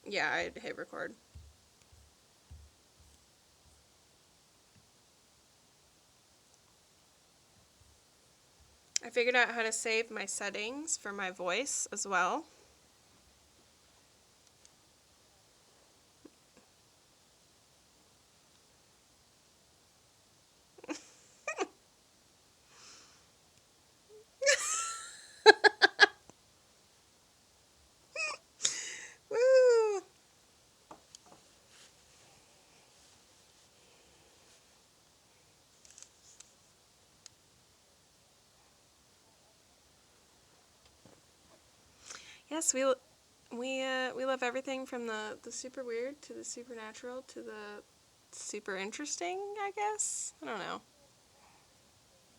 Yeah, I'd hit record. I figured out how to save my settings for my voice as well. Woo! Yes, we love everything from the super weird to the supernatural to the super interesting, I guess. I don't know.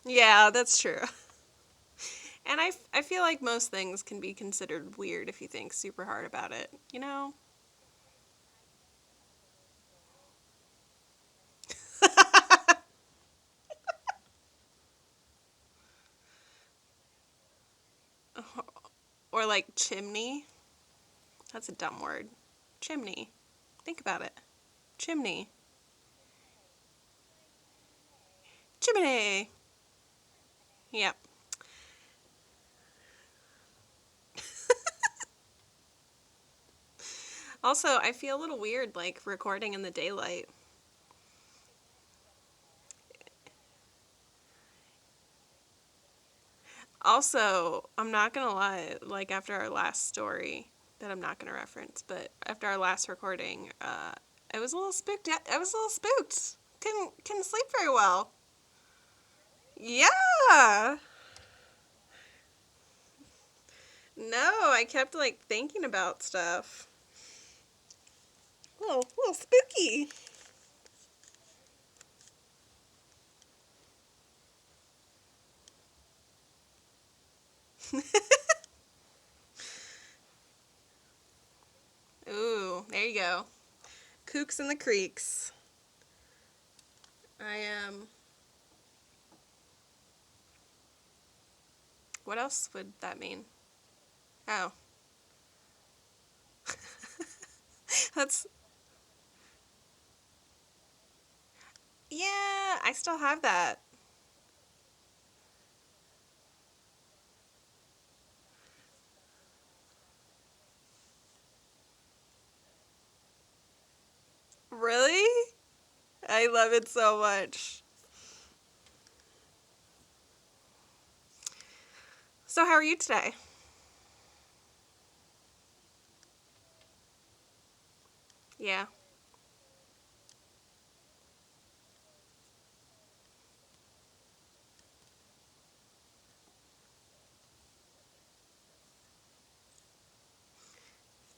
Yeah, that's true. And I feel like most things can be considered weird if you think super hard about it, you know? Or like chimney. That's a dumb word. Chimney. Think about it. Chimney. Chimney. Yep. Also, I feel a little weird like recording in the daylight. Also, I'm not gonna lie, like after our last story that I'm not gonna reference, but after our last recording, I was a little spooked. I was a little spooked. Couldn't sleep very well. Yeah. No, I kept like thinking about stuff. Little spooky. Ooh, there you go. Kooks in the creeks. I am. What else would that mean? Oh, that's yeah. I still have that. Really? I love it so much. So, how are you today? Yeah.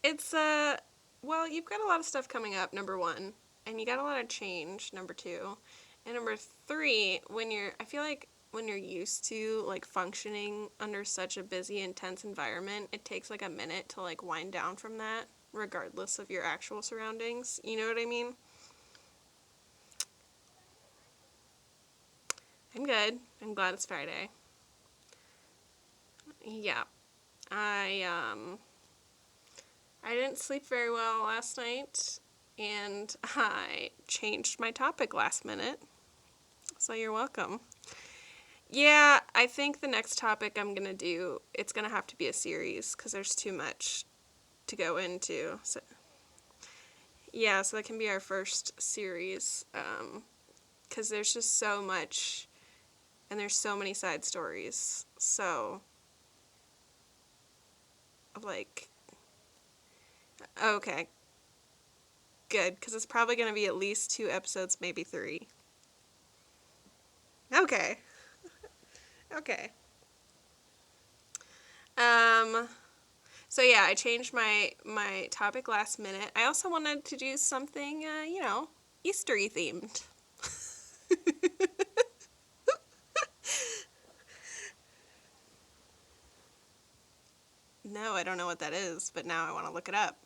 It's well, you've got a lot of stuff coming up, number 1, and you got a lot of change, number 2. And number 3, I feel like when you're used to like functioning under such a busy, intense environment, it takes like a minute to like wind down from that, regardless of your actual surroundings. You know what I mean? I'm good. I'm glad it's Friday. Yeah. I I didn't sleep very well last night, and I changed my topic last minute. So you're welcome. Yeah, I think the next topic I'm gonna do, it's gonna have to be a series because there's too much to go into. So yeah, so that can be our first series. Because there's just so much, and there's so many side stories. So like, okay, good, because it's probably gonna be at least 2 episodes, maybe 3. Okay, okay. Um, so yeah, I changed my topic last minute. I also wanted to do something, Eastery themed. No, I don't know what that is, but now I want to look it up.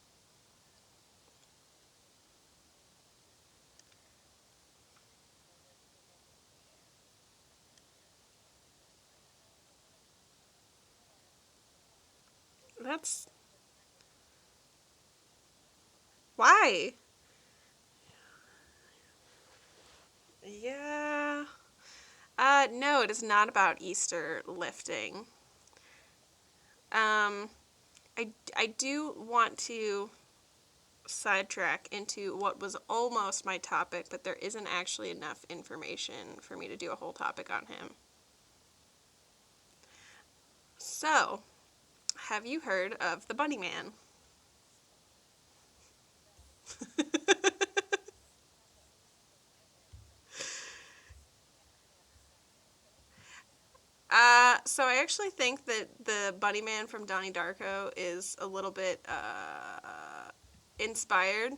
That's Why? Yeah. No, it is not about Easter lifting. Um, I do want to sidetrack into what was almost my topic, but there isn't actually enough information for me to do a whole topic on him. So, have you heard of the Bunnyman? So I actually think that the Bunnyman from Donnie Darko is a little bit inspired.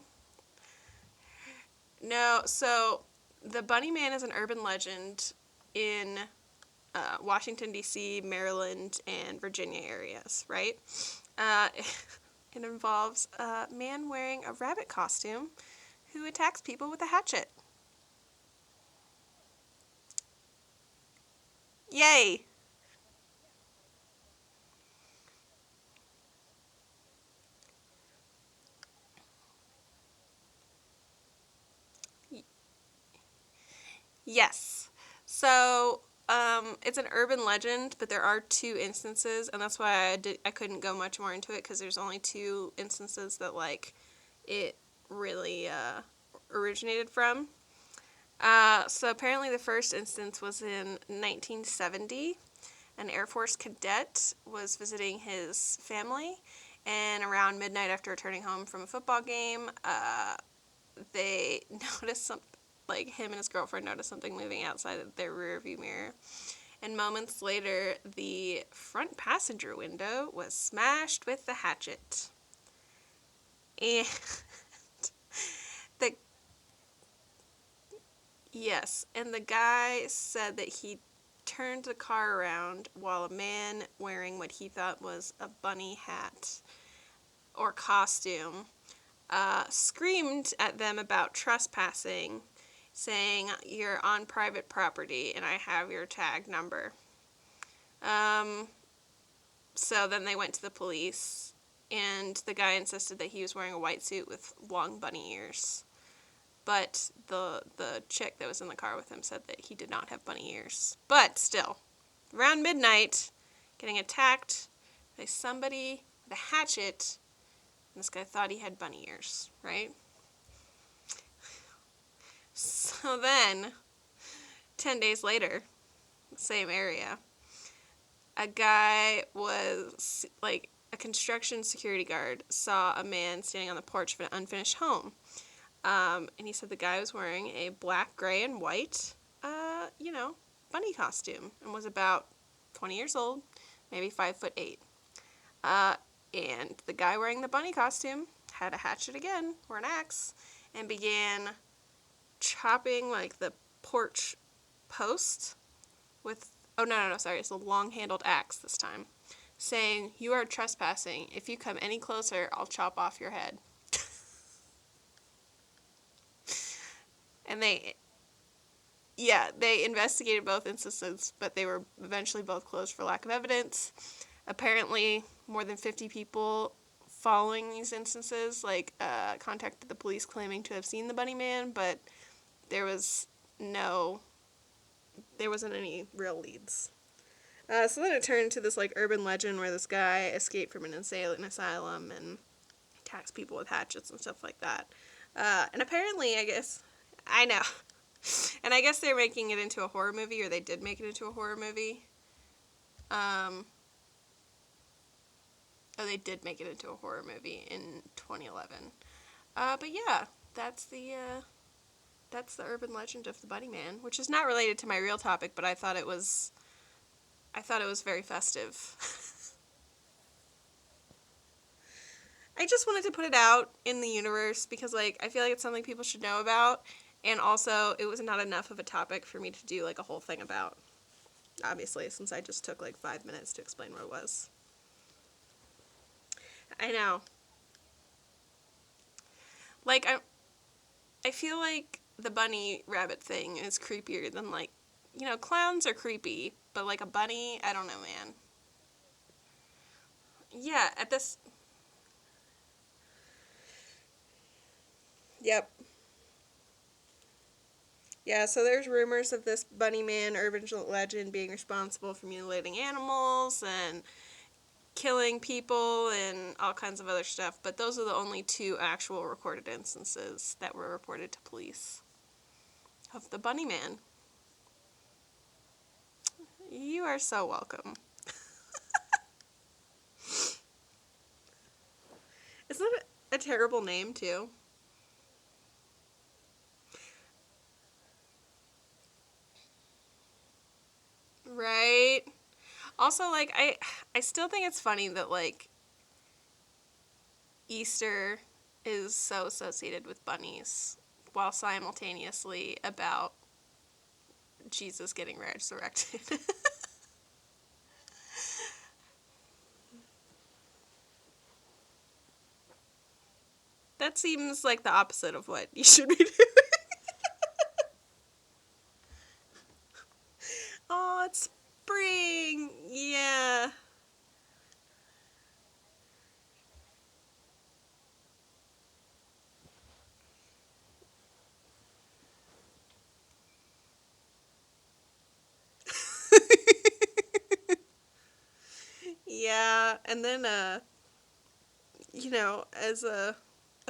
No, so the Bunnyman is an urban legend in Washington, D.C., Maryland, and Virginia areas, right? Uh, it involves a man wearing a rabbit costume who attacks people with a hatchet. Yay! Yes. So, it's an urban legend, but there are two instances, and that's why I couldn't go much more into it because there's only two instances that like it really originated from. So apparently, the first instance was in 1970. An Air Force cadet was visiting his family, and around midnight after returning home from a football game, they noticed something. Like him and his girlfriend noticed something moving outside of their rearview mirror, and moments later, the front passenger window was smashed with the hatchet. And the yes, and the guy said that he turned the car around while a man wearing what he thought was a bunny hat or costume screamed at them about trespassing, saying, "You're on private property and I have your tag number." Um, so then they went to the police, and the guy insisted that he was wearing a white suit with long bunny ears. But the chick that was in the car with him said that he did not have bunny ears. But still, around midnight, getting attacked by somebody with a hatchet, and this guy thought he had bunny ears, right? So then, 10 days later, same area, a guy was like a construction security guard saw a man standing on the porch of an unfinished home. And he said the guy was wearing a black, gray, and white, bunny costume and was about 20 years old, maybe 5'8". Uh, and the guy wearing the bunny costume had a hatchet again, or an axe, and began chopping like the porch post with, oh no, sorry, it's a long-handled axe this time, saying, "You are trespassing. If you come any closer, I'll chop off your head." And they investigated both instances, but they were eventually both closed for lack of evidence. Apparently, more than 50 people following these instances, contacted the police claiming to have seen the Bunnyman, but there was no, there wasn't any real leads. So then it turned into this urban legend where this guy escaped from an insane asylum and attacks people with hatchets and stuff like that. And apparently, I know. And I guess they're making it into a horror movie, or they did make it into a horror movie. They did make it into a horror movie in 2011. But yeah, that's the urban legend of the Bunnyman, which is not related to my real topic, but I thought it was very festive. I just wanted to put it out in the universe because I feel like it's something people should know about, and also it was not enough of a topic for me to do a whole thing about. Obviously, since I just took 5 minutes to explain what it was. I know. I feel like the bunny rabbit thing is creepier than clowns are creepy, but a bunny, I don't know, man. Yeah, at this Yep. Yeah, so there's rumors of this Bunnyman urban legend being responsible for mutilating animals and killing people and all kinds of other stuff, but those are the only two actual recorded instances that were reported to police of the Bunnyman. You are so welcome. Isn't it a terrible name, too? Right? Also, like, I still think it's funny that, like, Easter is so associated with bunnies while simultaneously about Jesus getting resurrected. That seems like the opposite of what you should be doing. Oh, it's spring. Yeah. Yeah, and then as a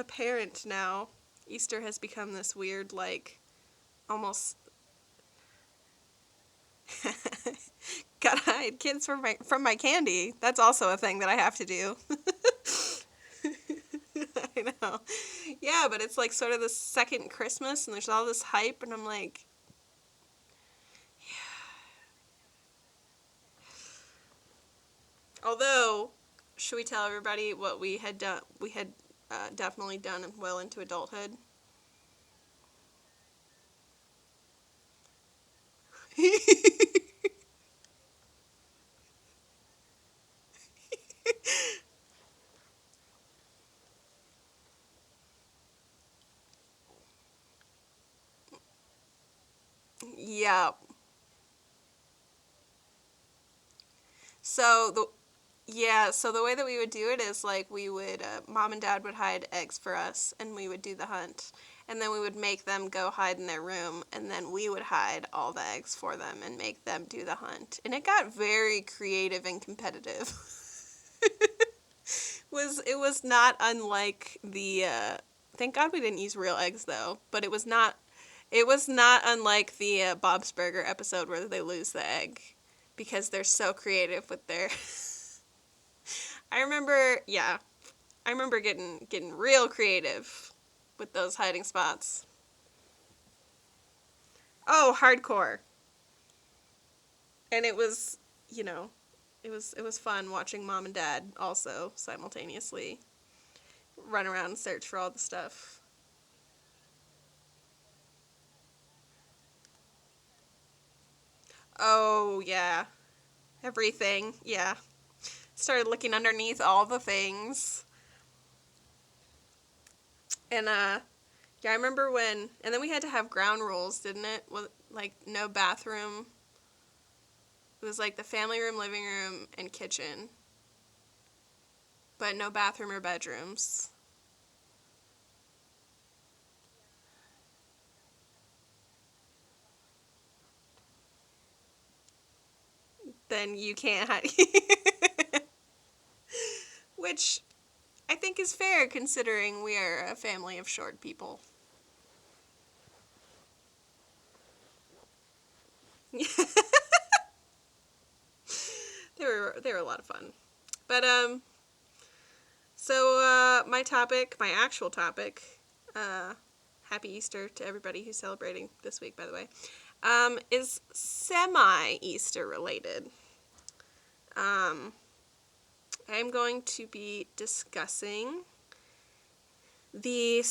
parent now, Easter has become this weird like almost gotta hide kids from my candy. That's also a thing that I have to do. I know. Yeah, but it's like sort of the second Christmas and there's all this hype and I'm like, although, should we tell everybody what we had done? We had definitely done well into adulthood. Yeah. So the way that we would do it is like we would mom and dad would hide eggs for us and we would do the hunt. And then we would make them go hide in their room and then we would hide all the eggs for them and make them do the hunt. And it got very creative and competitive. It was not unlike the thank God we didn't use real eggs though, but it was not unlike the Bob's Burger episode where they lose the egg because they're so creative with their I remember, yeah, I remember getting real creative with those hiding spots. Oh, hardcore. And it was, you know, it was fun watching mom and dad also simultaneously run around and search for all the stuff. Oh, yeah. Everything. Yeah. Started looking underneath all the things. And yeah, I remember when and then we had to have ground rules, didn't it? Like no bathroom. It was like the family room, living room, and kitchen. But no bathroom or bedrooms. Then you can't hide. Which I think is fair considering we are a family of short people. They were a lot of fun. But so my actual topic, uh happy Easter to everybody who's celebrating this week by the way, is semi Easter related. Um I'm going to be discussing the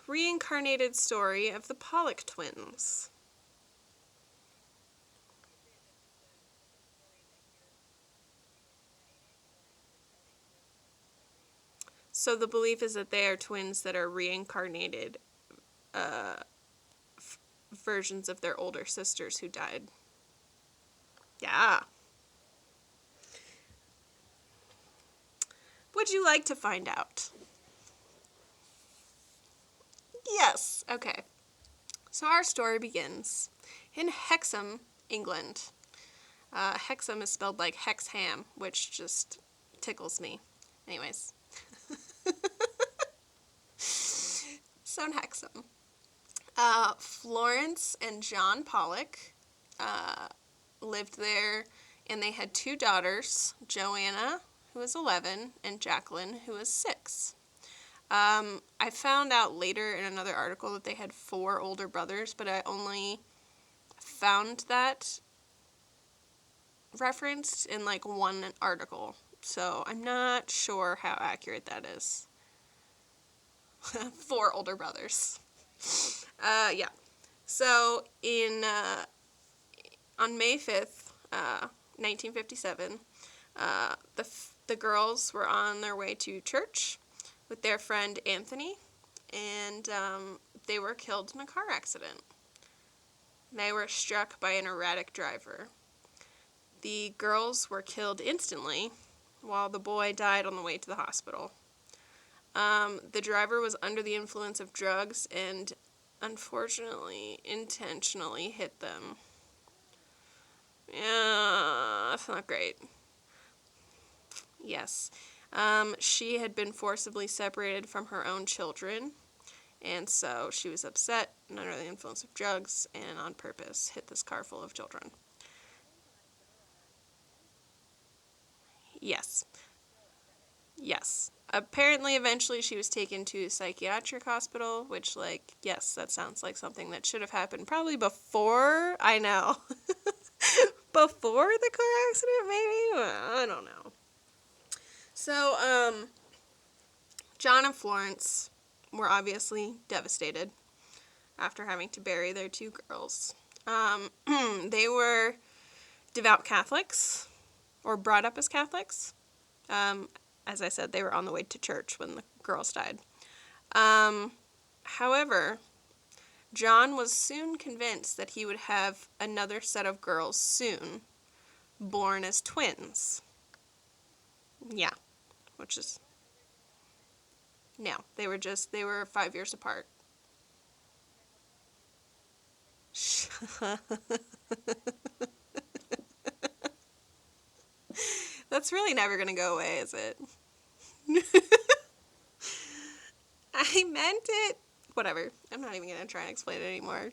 reincarnated story of the Pollock twins. So the belief is that they are twins that are reincarnated uh, versions of their older sisters who died. Yeah. Would you like to find out? Yes. Okay. So our story begins in Hexham, England. Hexham is spelled like Hex Ham, which just tickles me. Anyways. So in Hexham, Florence and John Pollock lived there, and they had two daughters, Joanna, who was 11, and Jacqueline, who was 6. I found out later in another article that they had 4 older brothers, but I only found that referenced in like one article, so I'm not sure how accurate that is. 4 older brothers. Yeah. So on May 5th, 1957, the girls were on their way to church with their friend Anthony, and they were killed in a car accident. They were struck by an erratic driver. The girls were killed instantly, while the boy died on the way to the hospital. The driver was under the influence of drugs and, unfortunately, intentionally hit them. Yeah, that's not great. Yes. She had been forcibly separated from her own children, and so she was upset and under the influence of drugs, and on purpose hit this car full of children. Yes. Yes. Apparently, eventually, she was taken to a psychiatric hospital, which, like, yes, that sounds like something that should have happened probably before, I know, before the car accident, maybe? I don't know. So, John and Florence were obviously devastated after having to bury their 2 girls. They were devout Catholics, or brought up as Catholics. As I said, they were on the way to church when the girls died. However, John was soon convinced that he would have another set of girls soon, born as twins. Yeah, which is... No, they were 5 years apart. That's really never going to go away, is it? I meant it. Whatever. I'm not even going to try and explain it anymore.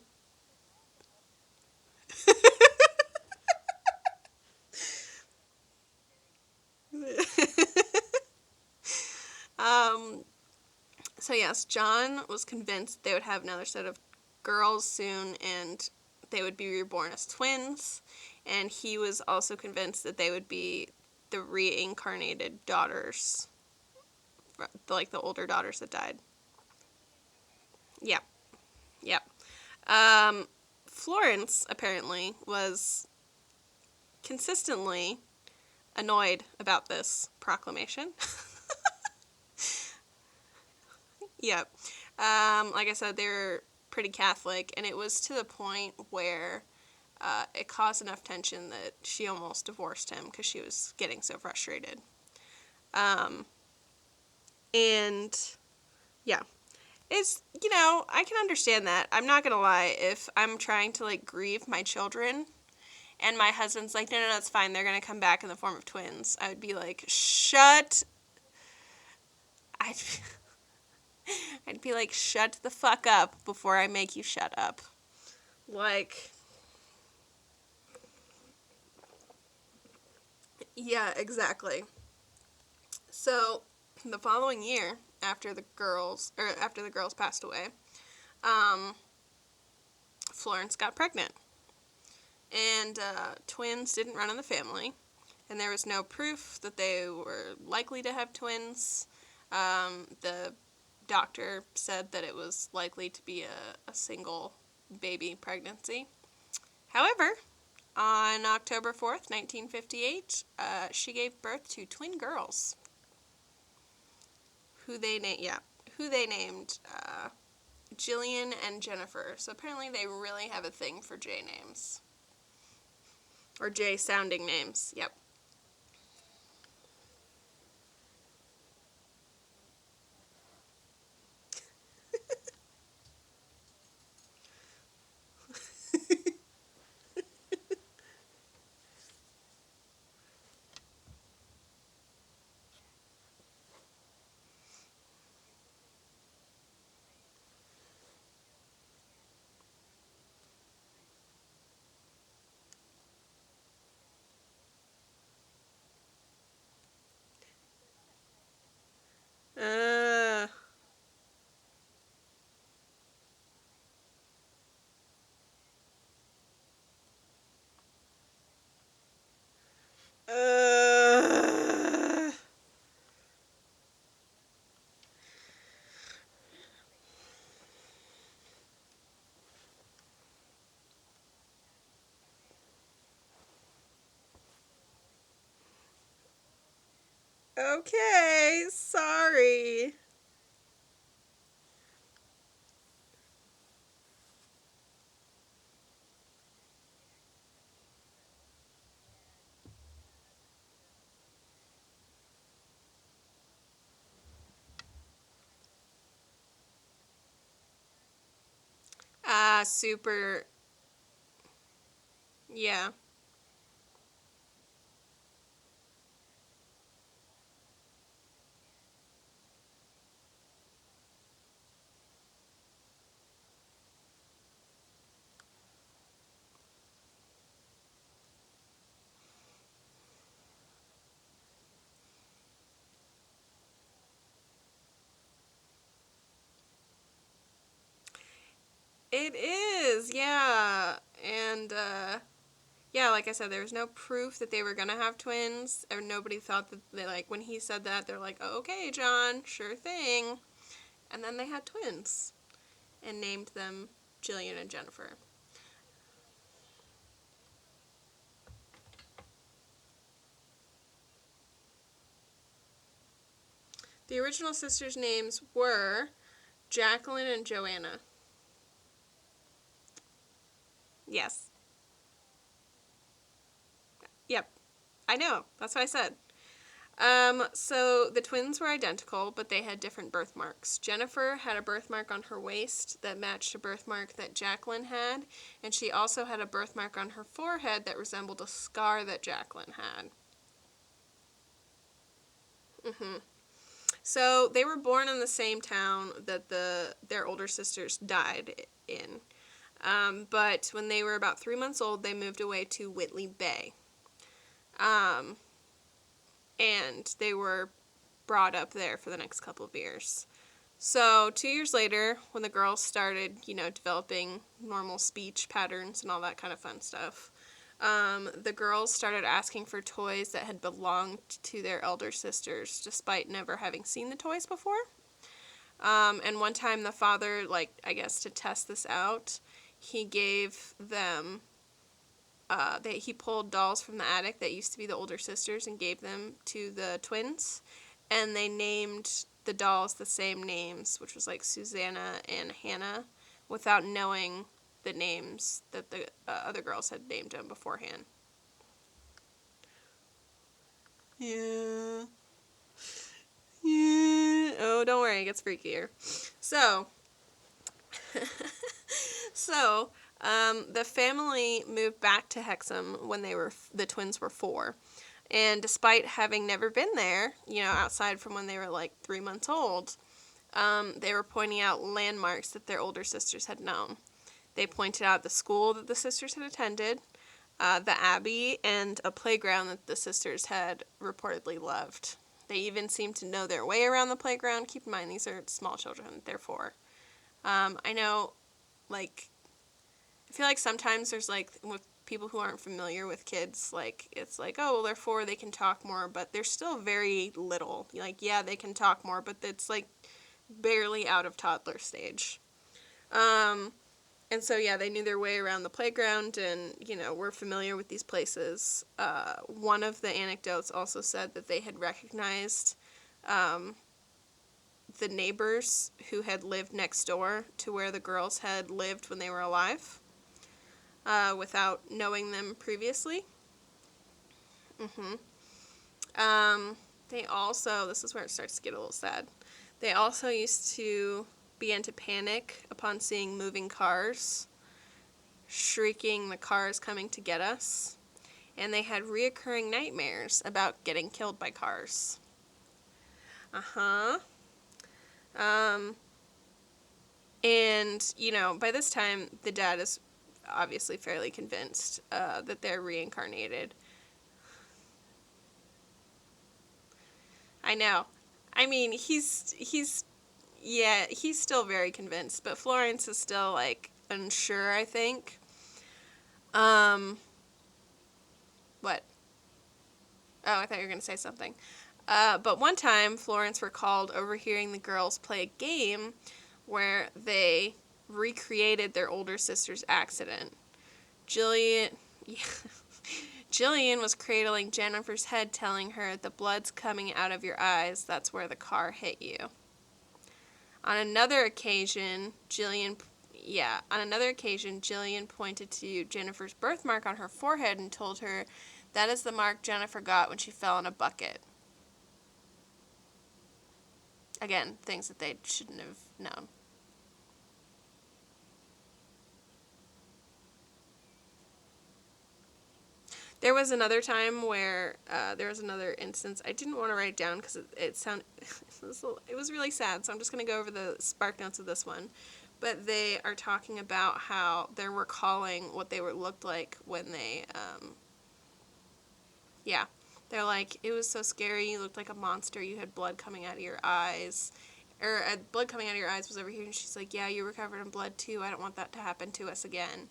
So yes, John was convinced they would have another set of girls soon, and they would be reborn as twins. And he was also convinced that they would be the reincarnated daughters, like the older daughters that died. Yep. Yep. Florence, apparently, was consistently annoyed about this proclamation. Yep. Like I said, they were pretty Catholic, and it was to the point where it caused enough tension that she almost divorced him because she was getting so frustrated. And yeah, it's, I can understand that. I'm not gonna lie. If I'm trying to like grieve my children, and my husband's like, no, it's fine, they're gonna come back in the form of twins, I would be like, I'd be like, shut the fuck up before I make you shut up. Like, yeah, exactly. So, the following year, after the girls passed away, Florence got pregnant. And twins didn't run in the family, and there was no proof that they were likely to have twins. The doctor said that it was likely to be a single baby pregnancy. However, on October 4th, 1958, she gave birth to twin girls, who they named Jillian and Jennifer. So apparently they really have a thing for J names. Or J-sounding names, yep. Okay, sorry. Super. Yeah. It is, yeah. And, yeah, like I said, there was no proof that they were gonna have twins, or nobody thought that they, like, when he said that, they're like, oh, okay, John, sure thing. And then they had twins and named them Jillian and Jennifer. The original sisters' names were Jacqueline and Joanna. Yes. Yep. I know. That's what I said. So the twins were identical, but they had different birthmarks. Jennifer had a birthmark on her waist that matched a birthmark that Jacqueline had, and she also had a birthmark on her forehead that resembled a scar that Jacqueline had. So they were born in the same town that their older sisters died in. But when they were about 3 months old, they moved away to Whitley Bay. Um, and they were brought up there for the next couple of years. So 2 years later, when the girls started, developing normal speech patterns and all that kind of fun stuff, the girls started asking for toys that had belonged to their elder sisters, despite never having seen the toys before. And one time the father, I guess to test this out, he gave them, he pulled dolls from the attic that used to be the older sisters and gave them to the twins. And they named the dolls the same names, which was like Susanna and Hannah, without knowing the names that the other girls had named them beforehand. Yeah. Yeah. Oh, don't worry, it gets freakier. So, the family moved back to Hexham when the twins were 4. And despite having never been there, outside from when they were like 3 months old, they were pointing out landmarks that their older sisters had known. They pointed out the school that the sisters had attended, the abbey, and a playground that the sisters had reportedly loved. They even seemed to know their way around the playground. Keep in mind, these are small children, therefore. I know, I feel like sometimes there's, with people who aren't familiar with kids, it's like, oh, well, they're 4, they can talk more, but they're still very little. Yeah, they can talk more, but it's, barely out of toddler stage. And so, yeah, they knew their way around the playground and, were familiar with these places. One of the anecdotes also said that they had recognized the neighbors who had lived next door to where the girls had lived when they were alive, without knowing them previously. They also, this is where it starts to get a little sad, they also used to begin to panic upon seeing moving cars, shrieking, "The car is coming to get us." And they had reoccurring nightmares about getting killed by cars. Uh-huh. Um, and, by this time, the dad is obviously fairly convinced that they're reincarnated. I know. I mean, yeah, he's still very convinced, but Florence is still, unsure, I think. Um, what? Oh, I thought you were going to say something. But one time, Florence recalled overhearing the girls play a game where they recreated their older sister's accident. Jillian, yeah, Jillian was cradling Jennifer's head, telling her, "The blood's coming out of your eyes. That's where the car hit you." On another occasion, Jillian pointed to Jennifer's birthmark on her forehead and told her, "That is the mark Jennifer got when she fell in a bucket." Again, things that they shouldn't have known. There was another time where there was another instance. I didn't want to write it down because it was really sad. So I'm just going to go over the spark notes of this one. But they are talking about how they're recalling what they looked like when they, they're like, "It was so scary. You looked like a monster. You had blood coming out of your eyes." Or blood coming out of your eyes was over here. And she's like, "Yeah, you were covered in blood too. I don't want that to happen to us again."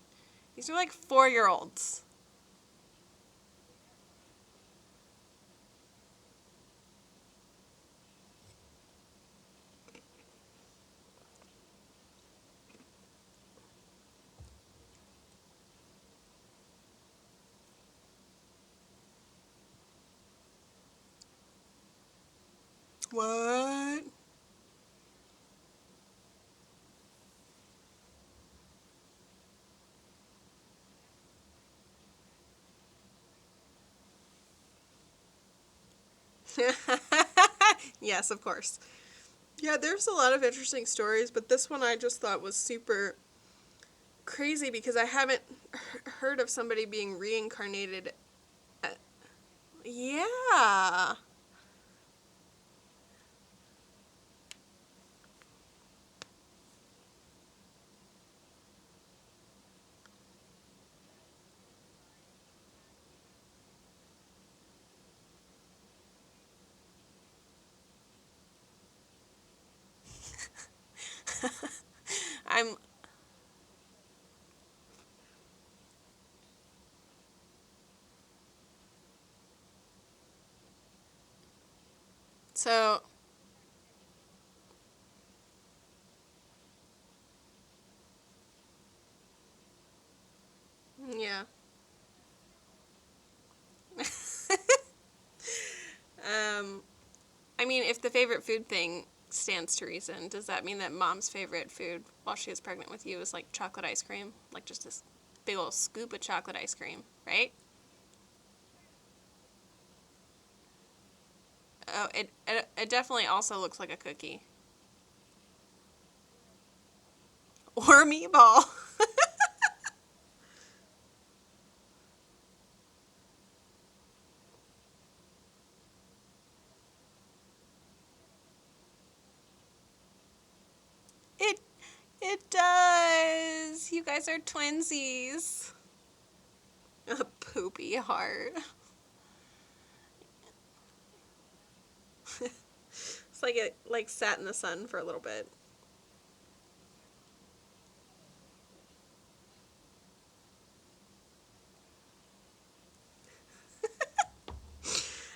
These are like 4-year-olds. What? Yes, of course. Yeah, there's a lot of interesting stories, but this one I just thought was super crazy because I haven't heard of somebody being reincarnated. Yeah. I'm so yeah. um I mean, if the favorite food thing stands to reason, does that mean that mom's favorite food while she was pregnant with you was like chocolate ice cream? Like just this big old scoop of chocolate ice cream, right? Oh, it definitely also looks like a cookie. Or a meatball. It it does. You guys are twinsies. A poopy heart. It's like it like sat in the sun for a little bit.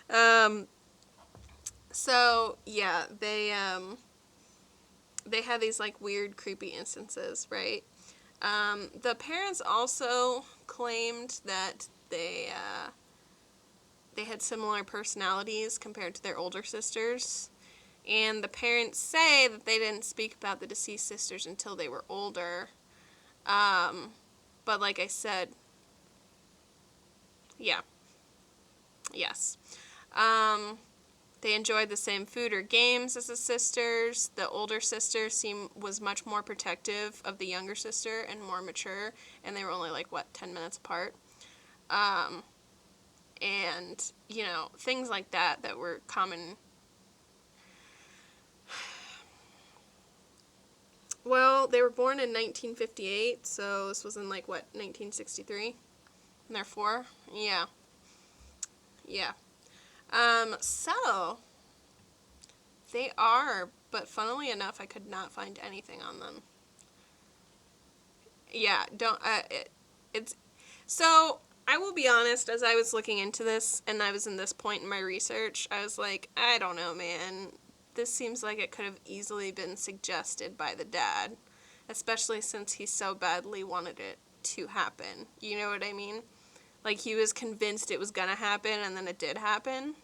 Um so yeah, they have these like weird creepy instances, right? The parents also claimed that they had similar personalities compared to their older sisters. And the parents say that they didn't speak about the deceased sisters until they were older. Um, but like I said, yeah, yes. Um, they enjoyed the same food or games as the sisters. The older sister was much more protective of the younger sister and more mature, and they were only like 10 minutes apart. Um, and things like that were common. Well, they were born in 1958, so this was in 1963, and they're 4. Yeah, yeah. So they are, but funnily enough, I could not find anything on them. Yeah, don't. It's so. I will be honest. As I was looking into this, and I was in this point in my research, I was like, I don't know, man. This seems like it could have easily been suggested by the dad, especially since he so badly wanted it to happen. You know what I mean? Like, he was convinced it was gonna happen, and then it did happen.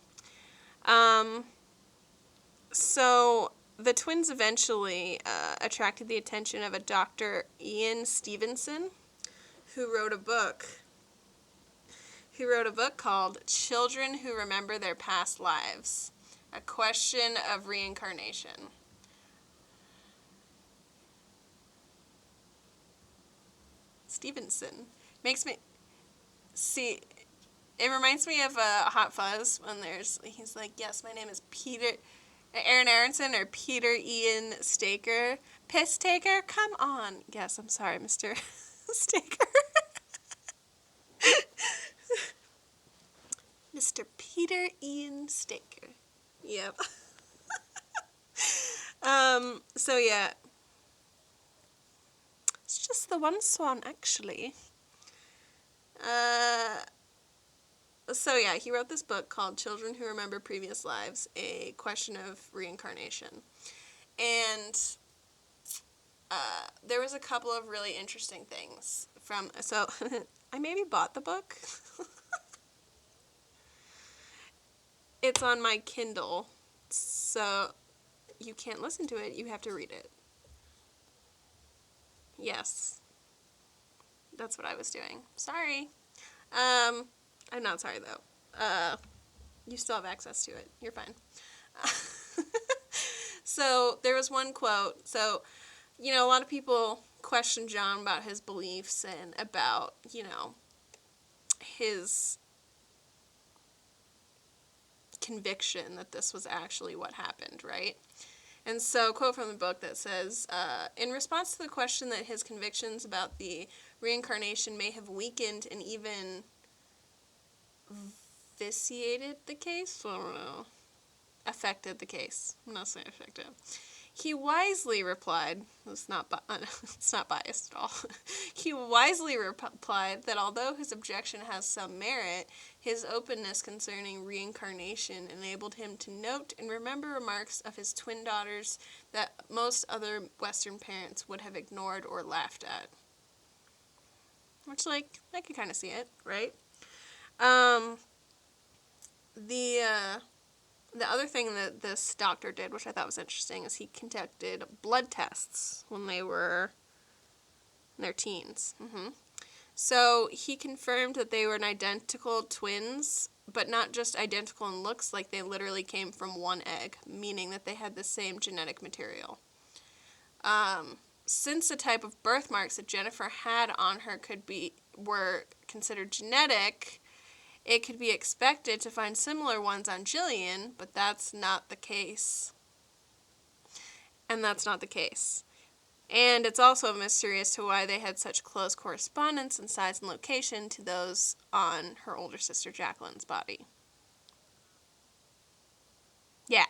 So the twins eventually attracted the attention of a Dr. Ian Stevenson, who wrote a book. Who wrote a book called Children Who Remember Their Past Lives, A Question of Reincarnation. Stevenson. Makes me... See, it reminds me of Hot Fuzz when he's like, yes, my name is Aaron Aronson or Peter Ian Staker. Piss taker? Come on. Yes, I'm sorry, Mr. Staker. Mr. Peter Ian Staker. Yep. So yeah. It's just the one swan, actually. So yeah, he wrote this book called Children Who Remember Previous Lives, A Question of Reincarnation. And there was a couple of really interesting things from... So, I maybe bought the book. It's on my Kindle, so you can't listen to it, you have to read it. Yes. That's what I was doing. Sorry. I'm not sorry, though. You still have access to it. You're fine. So, there was one quote. So, a lot of people question John about his beliefs and about, his conviction that this was actually what happened, right? And so, a quote from the book that says, in response to the question that his convictions about the reincarnation may have weakened and even vitiated the case? I don't know. Affected the case. I'm not saying affected. He wisely replied, it's not biased at all. He wisely replied that although his objection has some merit, his openness concerning reincarnation enabled him to note and remember remarks of his twin daughters that most other Western parents would have ignored or laughed at. Which, I could kind of see it, right? The other thing that this doctor did, which I thought was interesting, is he conducted blood tests when they were in their teens. So he confirmed that they were identical twins, but not just identical in looks, like they literally came from one egg, meaning that they had the same genetic material. Since the type of birthmarks that Jennifer had on her were considered genetic, it could be expected to find similar ones on Jillian, but that's not the case. And that's not the case. And it's also a mystery as to why they had such close correspondence in size and location to those on her older sister Jacqueline's body. Yeah.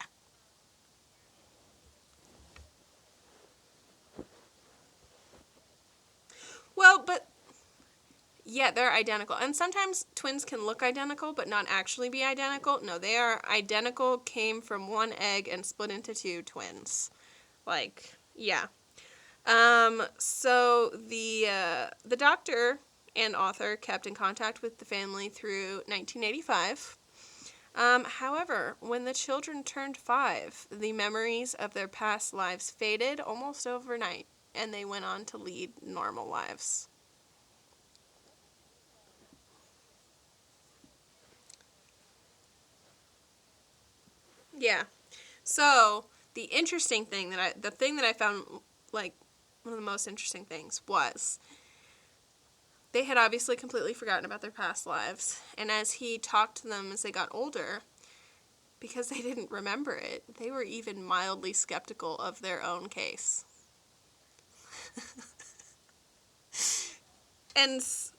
Well, but... yeah, they're identical. And sometimes twins can look identical, but not actually be identical. No, they are identical, came from one egg and split into two twins. Yeah. So the doctor and author kept in contact with the family through 1985. However, when the children turned 5, the memories of their past lives faded almost overnight, and they went on to lead normal lives. Yeah. So, the thing that I found, one of the most interesting things was they had obviously completely forgotten about their past lives. And as he talked to them as they got older, because they didn't remember it, they were even mildly skeptical of their own case. And so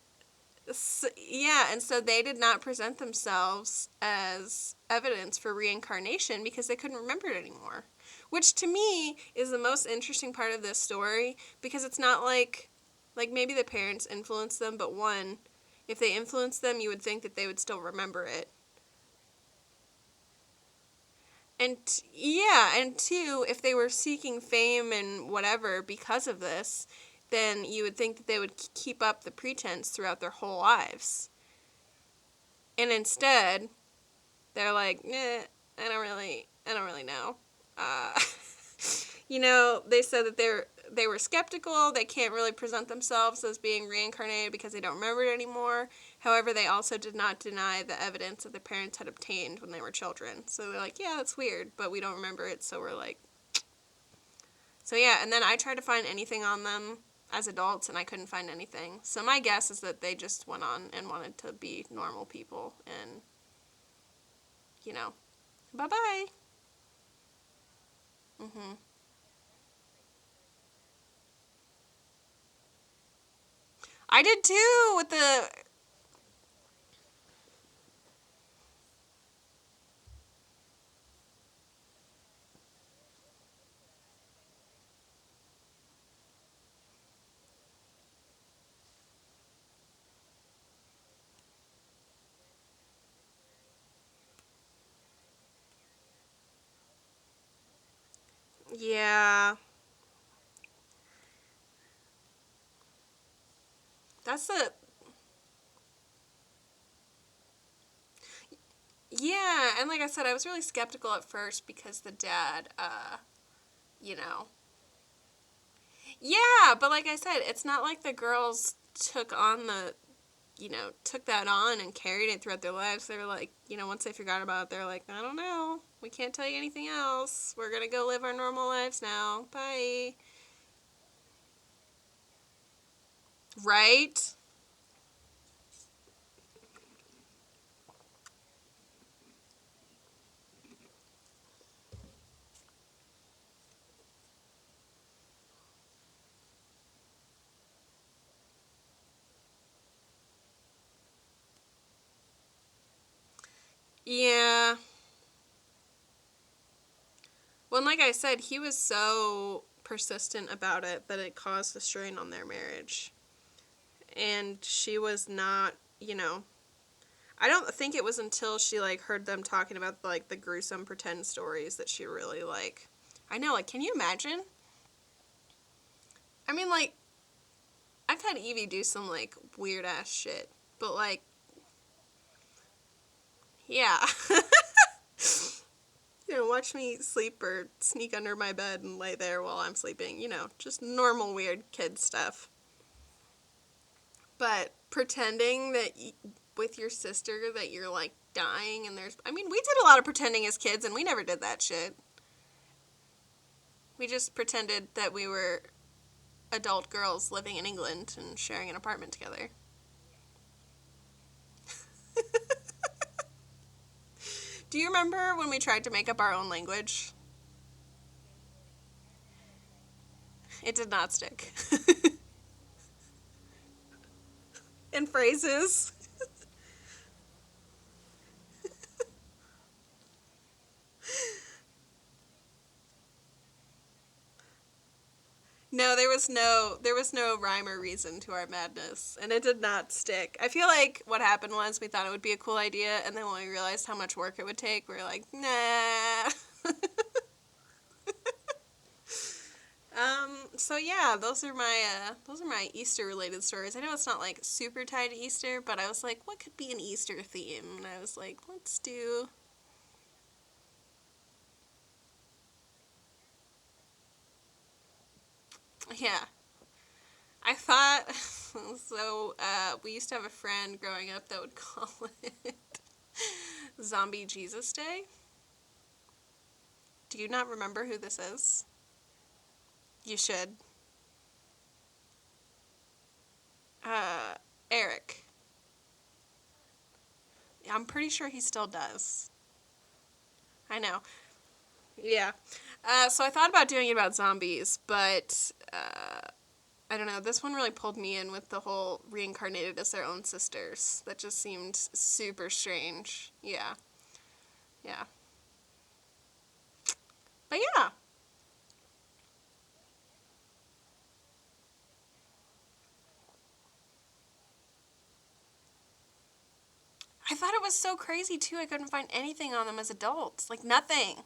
they did not present themselves as evidence for reincarnation because they couldn't remember it anymore. Which to me is the most interesting part of this story, because it's not like maybe the parents influenced them, but one, if they influenced them, you would think that they would still remember it. And and two, if they were seeking fame and whatever because of this, then you would think that they would keep up the pretense throughout their whole lives. And instead, they're like, I don't really know. Uh, they said that they were skeptical. They can't really present themselves as being reincarnated because they don't remember it anymore. However, they also did not deny the evidence that the parents had obtained when they were children. So they're like, yeah, that's weird, but we don't remember it, so we're like... So yeah, and then I tried to find anything on them as adults, and I couldn't find anything. So my guess is that they just went on and wanted to be normal people, and, bye-bye. Mm-hmm. I did too, with the... Yeah. That's the... Yeah, and like I said, I was really skeptical at first because the dad, you know... Yeah, but like I said, it's not like the girls took that on and carried it throughout their lives. They were like, once they forgot about it, they're like, I don't know. We can't tell you anything else. We're going to go live our normal lives now. Bye. Right? Yeah. Well, and like I said, he was so persistent about it that it caused a strain on their marriage. And she was not, I don't think it was until she, like, heard them talking about, like, the gruesome pretend stories that she really, like... I know, like, can you imagine? I mean, like, I've had Evie do some, like, weird-ass shit. But, like, yeah. Watch me sleep or sneak under my bed and lay there while I'm sleeping. Just normal weird kid stuff. But pretending that with your sister that you're, like, dying and there's... I mean, we did a lot of pretending as kids and we never did that shit. We just pretended that we were adult girls living in England and sharing an apartment together. Do you remember when we tried to make up our own language? It did not stick. And phrases. No, there was no rhyme or reason to our madness, and it did not stick. I feel like what happened was we thought it would be a cool idea, and then when we realized how much work it would take, we were like, nah. So yeah, those are my Easter related stories. I know it's not like super tied to Easter, but I was like, what could be an Easter theme? And I was like, let's do... Yeah. I thought... So, we used to have a friend growing up that would call it Zombie Jesus Day. Do you not remember who this is? You should. Uh, Eric. I'm pretty sure he still does. I know. Yeah. So I thought about doing it about zombies, but I don't know. This one really pulled me in with the whole reincarnated as their own sisters. That just seemed super strange. Yeah. Yeah. But yeah. I thought it was so crazy too. I couldn't find anything on them as adults. Like nothing.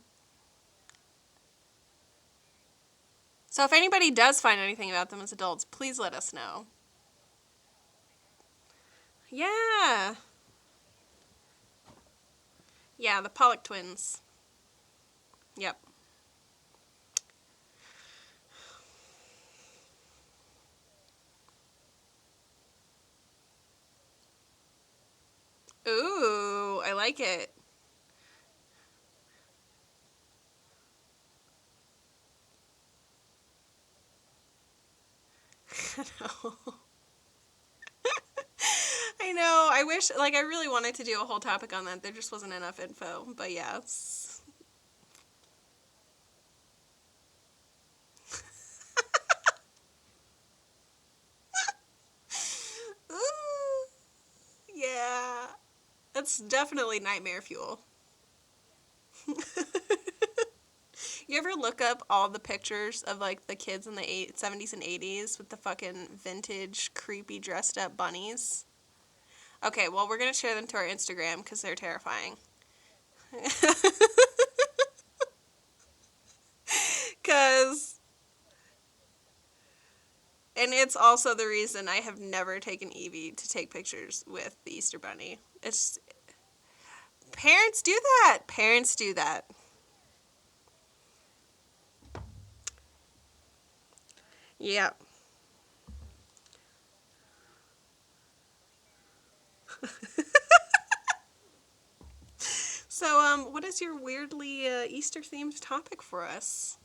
So if anybody does find anything about them as adults, please let us know. Yeah. Yeah, the Pollock Twins. Yep. Ooh, I like it. I know. I know. I wish, like, I really wanted to do a whole topic on that. There just wasn't enough info. But yeah, it's... Ooh, yeah. That's definitely nightmare fuel. You ever look up all the pictures of like the kids in the 70s and 80s with the fucking vintage, creepy, dressed up bunnies? Okay, well, we're going to share them to our Instagram because they're terrifying. Because, and it's also the reason I have never taken Evie to take pictures with the Easter Bunny. It's, parents do that. Parents do that. Yep. So, what is your weirdly Easter themed topic for us?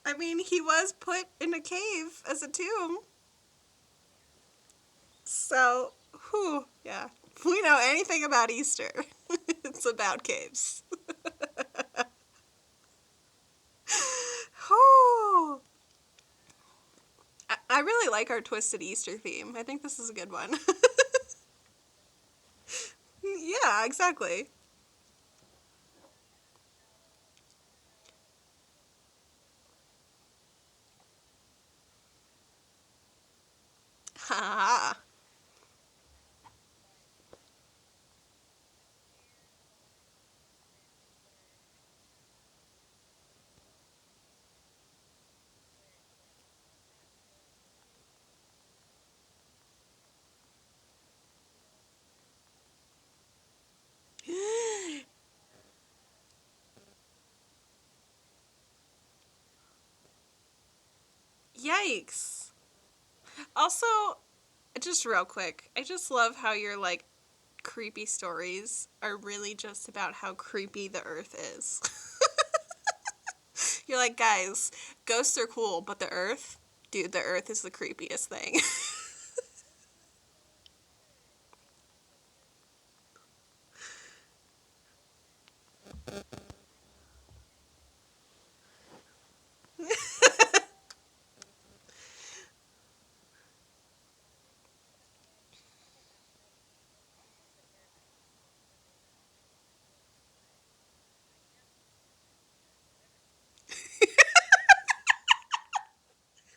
I mean, he was put in a cave as a tomb. So, whew, yeah. If we know anything about Easter, it's about caves. Oh, I really like our twisted Easter theme. I think this is a good one. Yeah, exactly. Ha. Yikes. Also, just real quick, I just love how your like creepy stories are really just about how creepy the earth is. You're like, guys, ghosts are cool, but the earth, dude, the earth is the creepiest thing.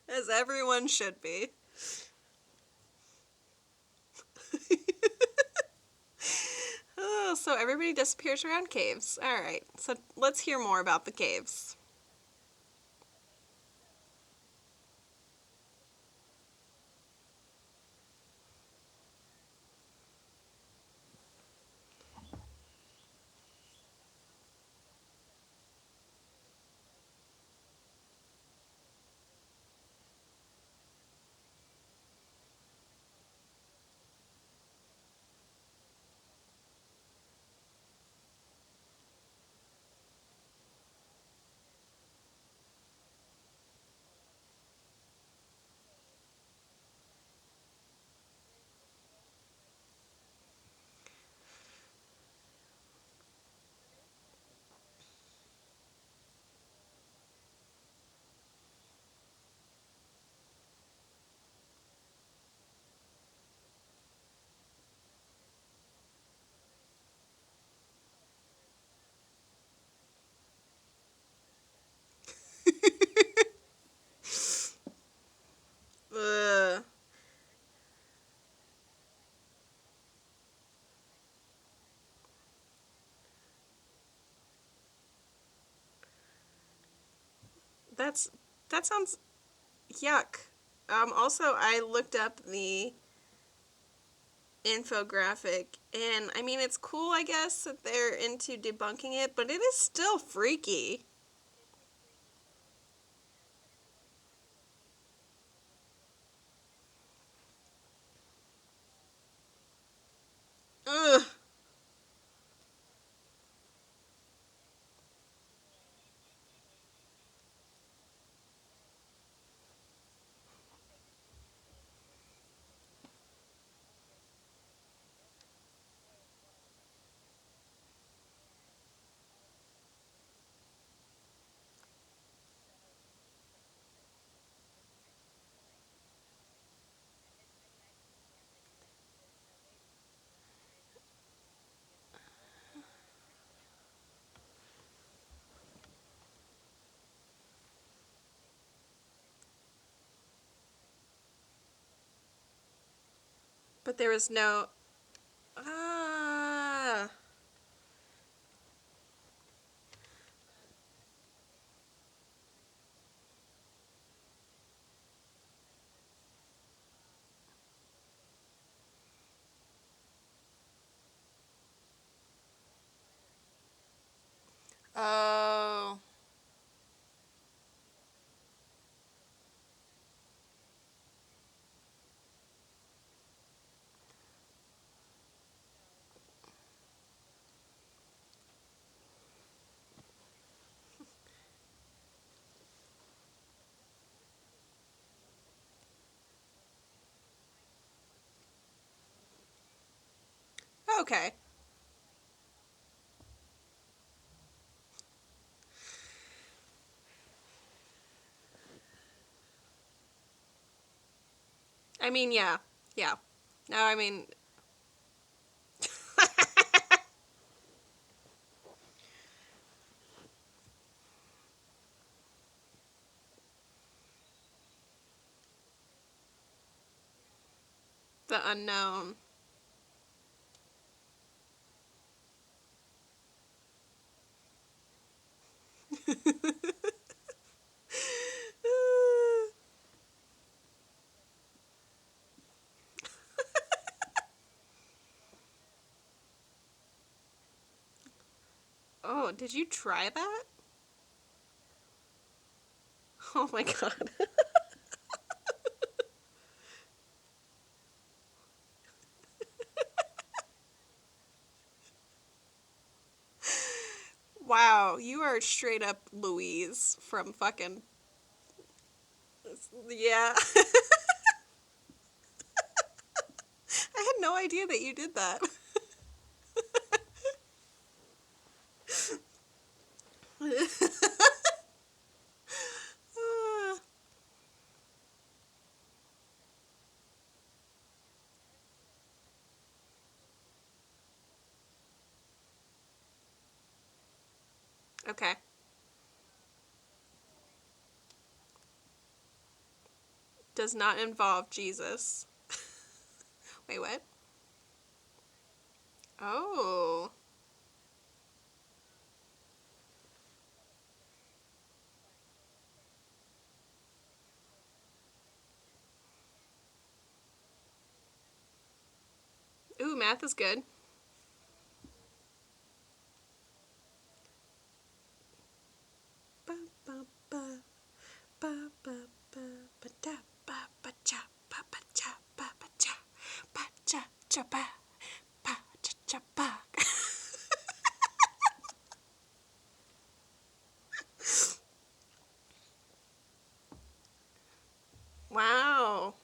As everyone should be. Oh, so everybody disappears around caves. All right, so let's hear more about the caves. That's that sounds yuck. Also, I looked up the infographic, and I mean, it's cool, I guess, that they're into debunking it, but it is still freaky. Ugh. But there was no. Ah. Oh. Okay. I mean, yeah. Yeah. No, I mean. The unknown. Oh, did you try that? Oh my god. Wow, you are straight up Louise from fucking. Yeah. I had no idea that you did that. Okay. Does not involve Jesus. Wait, what? Oh. Ooh, math is good. Ba, ba, ba, ba, ba, ba, ba, da, ba, ba, cha, ba, ba, cha, ba, ba, cha, ba, cha, cha, ba, ba, cha, cha, ba. Wow.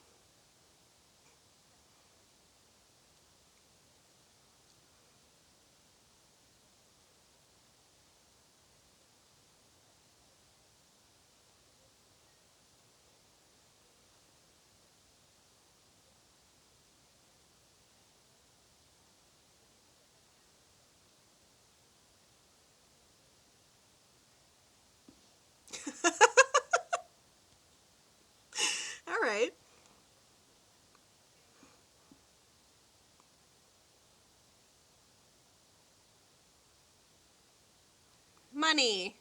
All right. Money.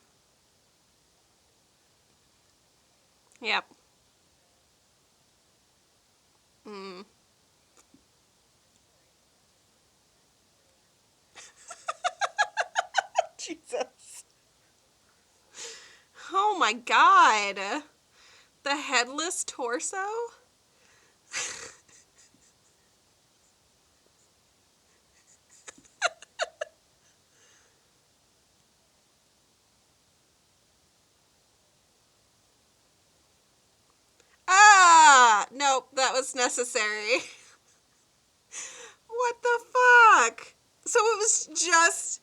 Yep. Mm. Jesus. Oh my god. The headless torso? Ah! Nope, that was necessary. What the fuck? So it was just.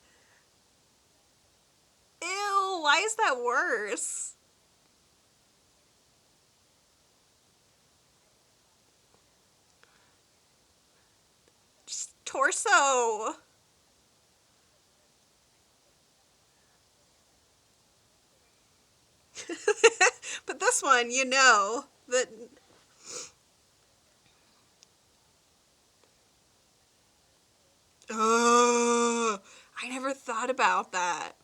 Ew, why is that worse? Just torso. But this one, you know, that. Ugh, I never thought about that.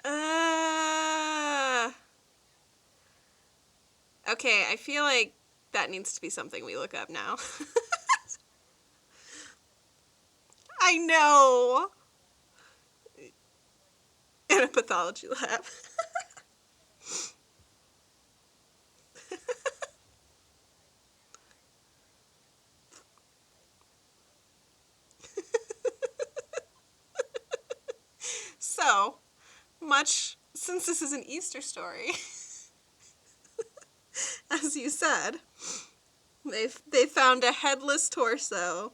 Uh, okay, I feel like that needs to be something we look up now. I know. In a pathology lab. So, much since this is an Easter story, as you said, they found a headless torso.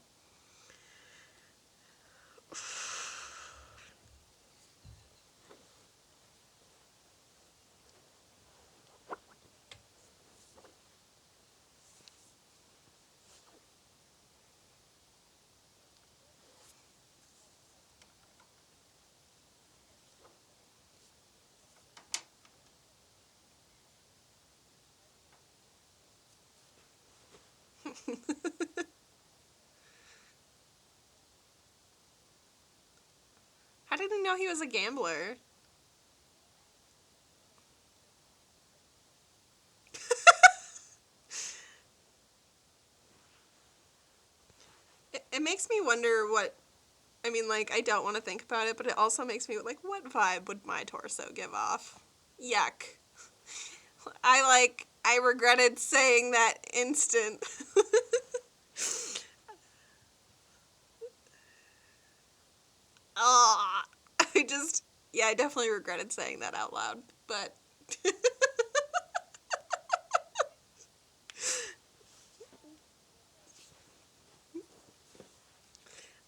How did he know he was a gambler? It makes me wonder what. I mean, like, I don't want to think about it, but it also makes me like, what vibe would my torso give off? Yuck. I regretted saying that instant. Oh, yeah, I definitely regretted saying that out loud, but.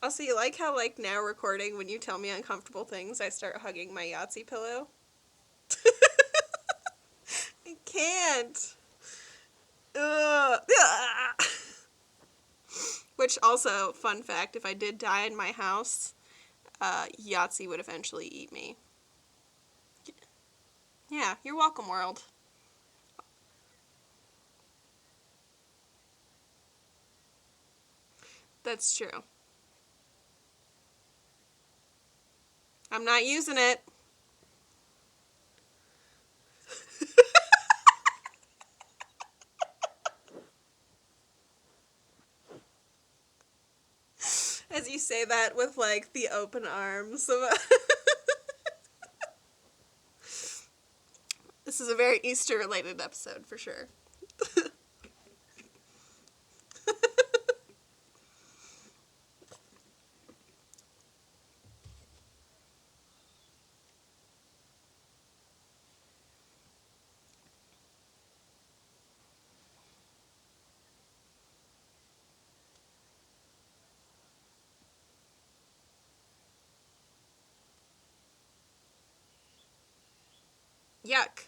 Also, you like how, like, now recording, when you tell me uncomfortable things, I start hugging my Yahtzee pillow? I can't. Ugh. Which also, fun fact, if I did die in my house, Yahtzee would eventually eat me. Yeah, you're welcome, world. That's true. I'm not using it. As you say that with, like, the open arms of This is a very Easter-related episode, for sure. Yuck.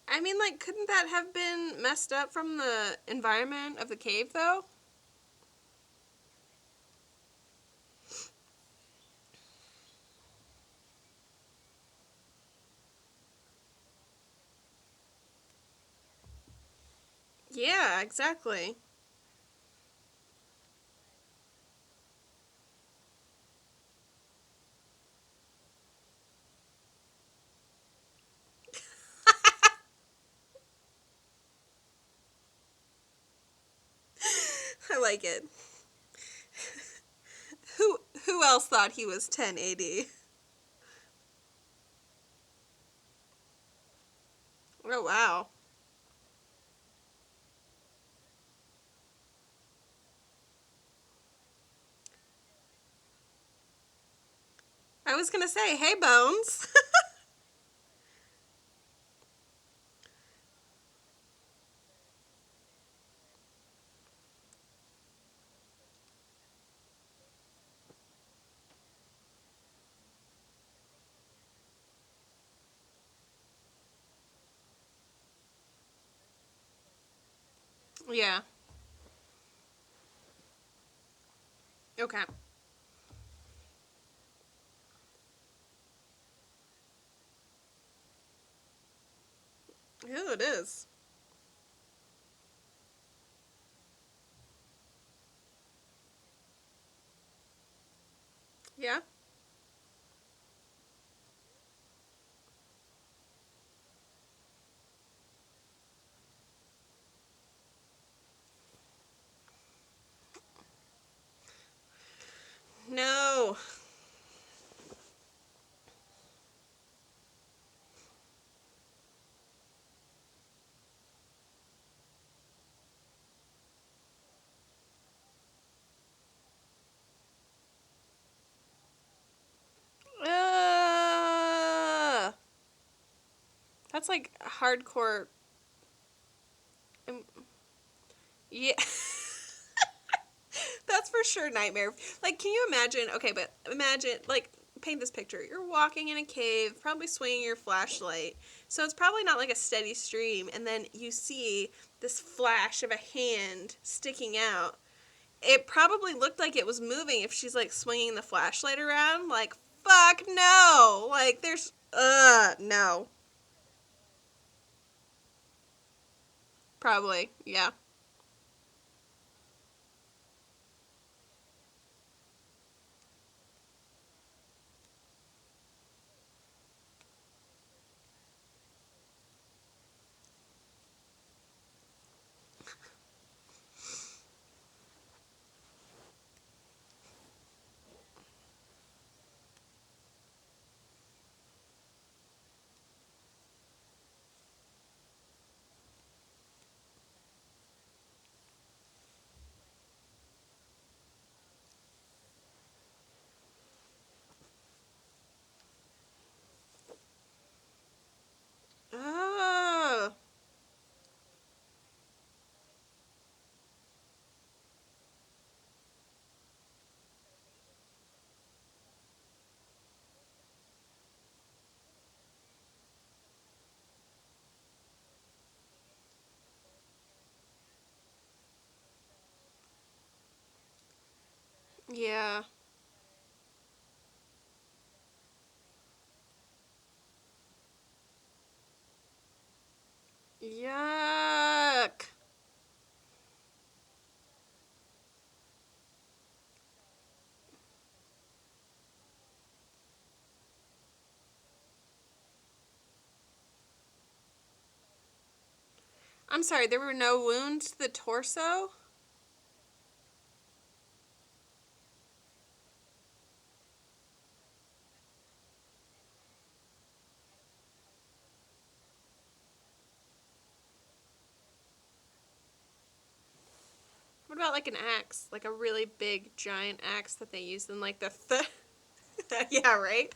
I mean, like, couldn't that have been messed up from the environment of the cave, though? Yeah, exactly. I like it. Who who else thought he was 10 AD? Oh wow. I was gonna say, hey Bones. Yeah. Okay. Ooh, it is. Yeah. No. Uh, that's like hardcore. um, Yeah. That's for sure nightmare. Like, can you imagine? Okay, but imagine, like, paint this picture. You're walking in a cave, probably swinging your flashlight. So it's probably not like a steady stream. And then you see this flash of a hand sticking out. It probably looked like it was moving if she's like swinging the flashlight around. Like, fuck no. Like, no. Probably, yeah. Oh, yeah. Yuck. I'm sorry, there were no wounds to the torso? What about like an axe? Like a really big, giant axe that they used in like the. Yeah, right?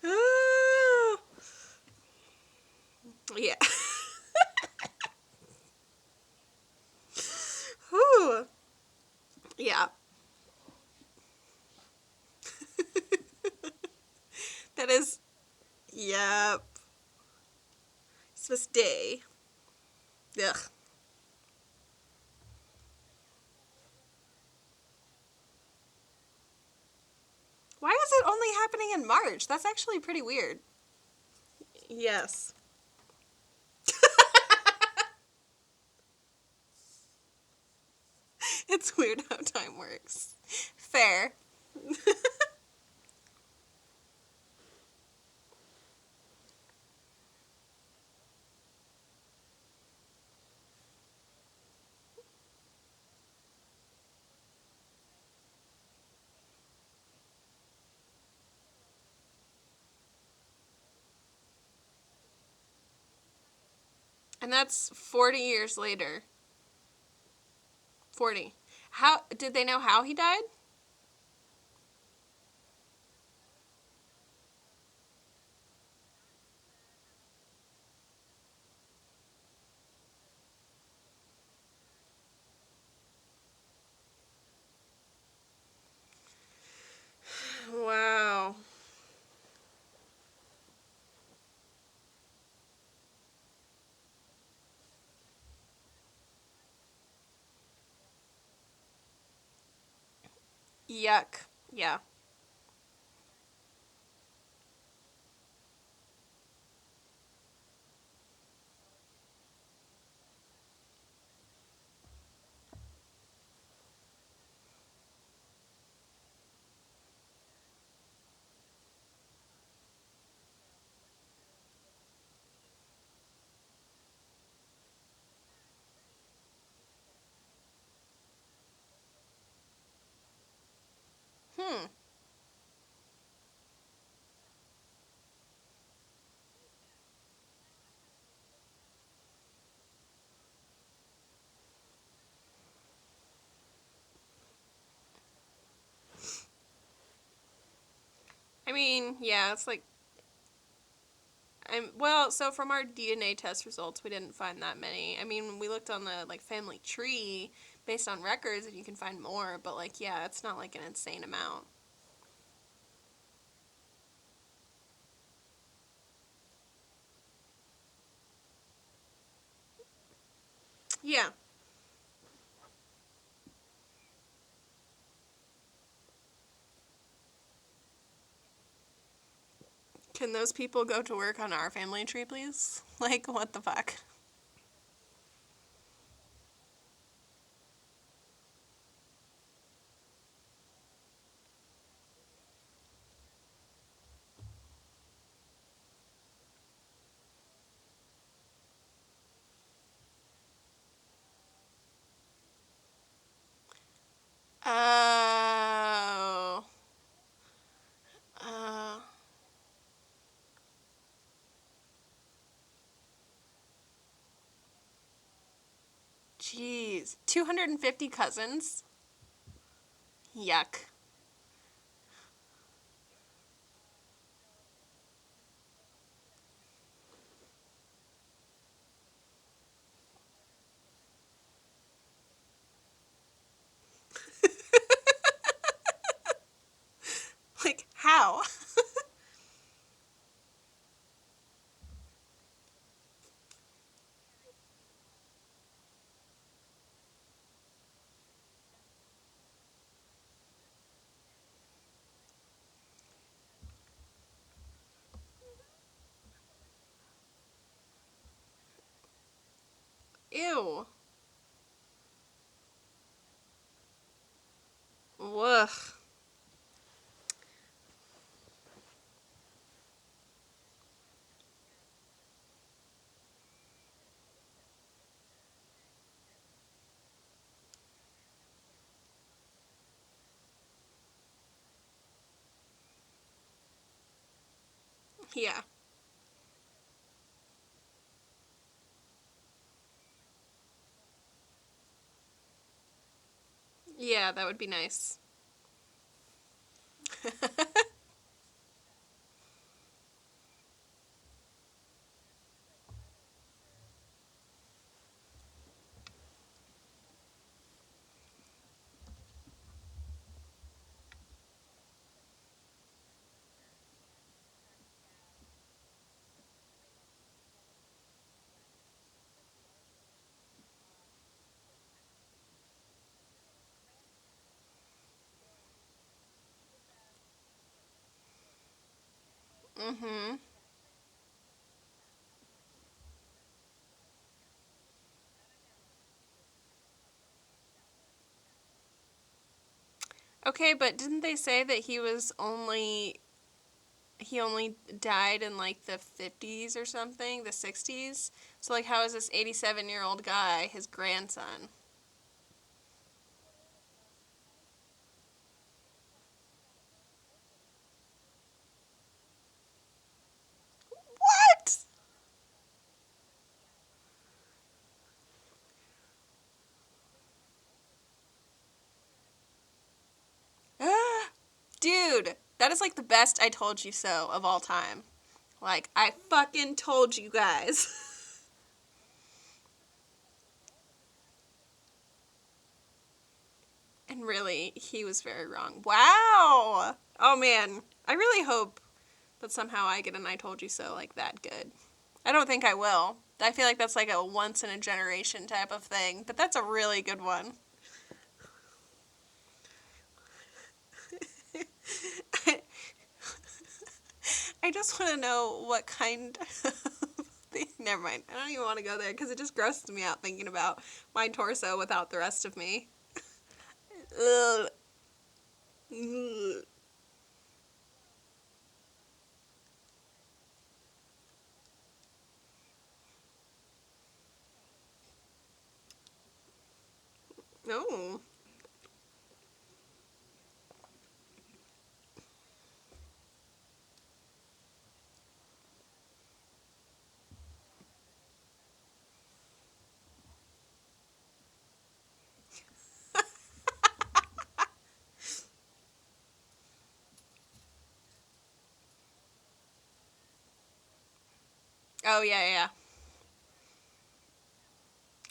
Ah, yeah. Whew. Yeah. That is. Yep. Christmas Day. Ugh. Why is it only happening in March? That's actually pretty weird. Yes. It's weird how time works. Fair. And that's 40 years later. 40. How did they know how he died? Wow. Yuck. Yeah. Hmm. I mean, yeah, it's like well, so from our DNA test results, we didn't find that many. I mean, we looked on the like family tree based on records and you can find more, but like yeah, it's not like an insane amount. Yeah. Can those people go to work on our family tree, please? Like, what the fuck? Oh. Uh, Jeez. 250 cousins? Yuck. Like, how? Ew. Woof. Yeah. Yeah, that would be nice. Mm-hmm. Okay, but didn't they say that he only died in like the 50s or something, the 60s? So like how is this 87-year-old guy his grandson? What? Dude, that is like the best I told you so of all time. Like, I fucking told you guys. And really, he was very wrong. Wow. Oh man, I really hope that somehow I get an I told you so like that good. I don't think I will. I feel like that's like a once in a generation type of thing, but that's a really good one. I just want to know what kind of thing. Never mind. I don't even want to go there because it just grosses me out thinking about my torso without the rest of me. Ugh. Ugh. No. Oh, yeah, yeah,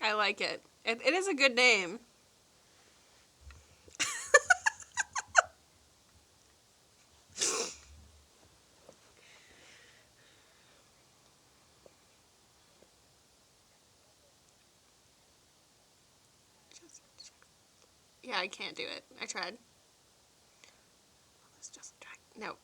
yeah. I like it. It is a good name. Yeah, I can't do it. I tried. Let's just try. No.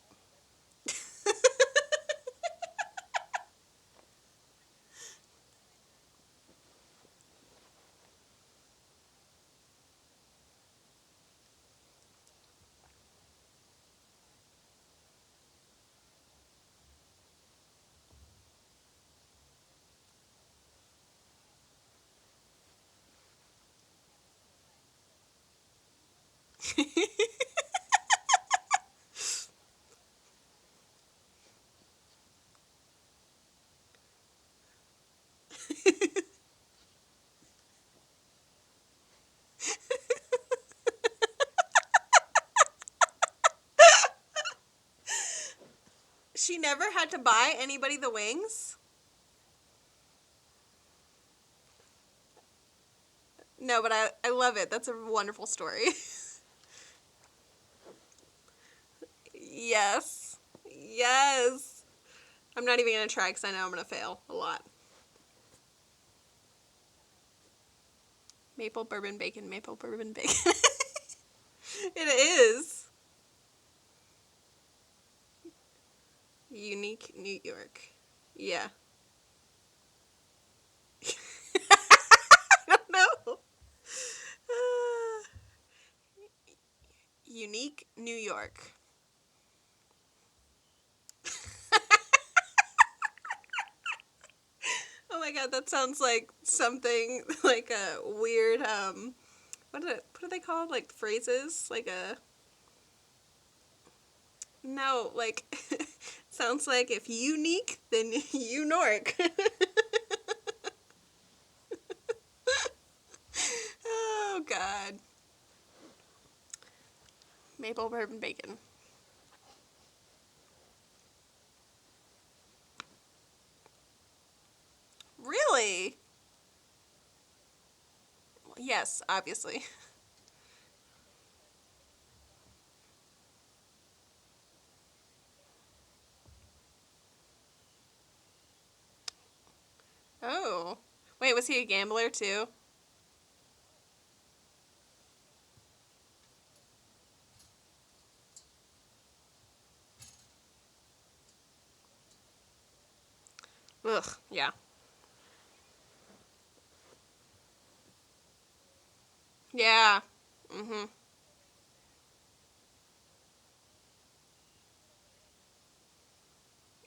She never had to buy anybody the wings? No, but I love it. That's a wonderful story. Yes. Yes. I'm not even going to try because I know I'm going to fail a lot. Maple bourbon bacon, maple bourbon bacon. It is. Unique New York. Yeah. I don't know. Unique New York. Oh my god, that sounds like something like a weird what are they called? Like phrases? Like a no, like sounds like if unique, then you Nork. Oh god. Maple bourbon bacon. Really? Yes, obviously. Oh. Wait, was he a gambler too? Ugh, yeah. Yeah. Mhm.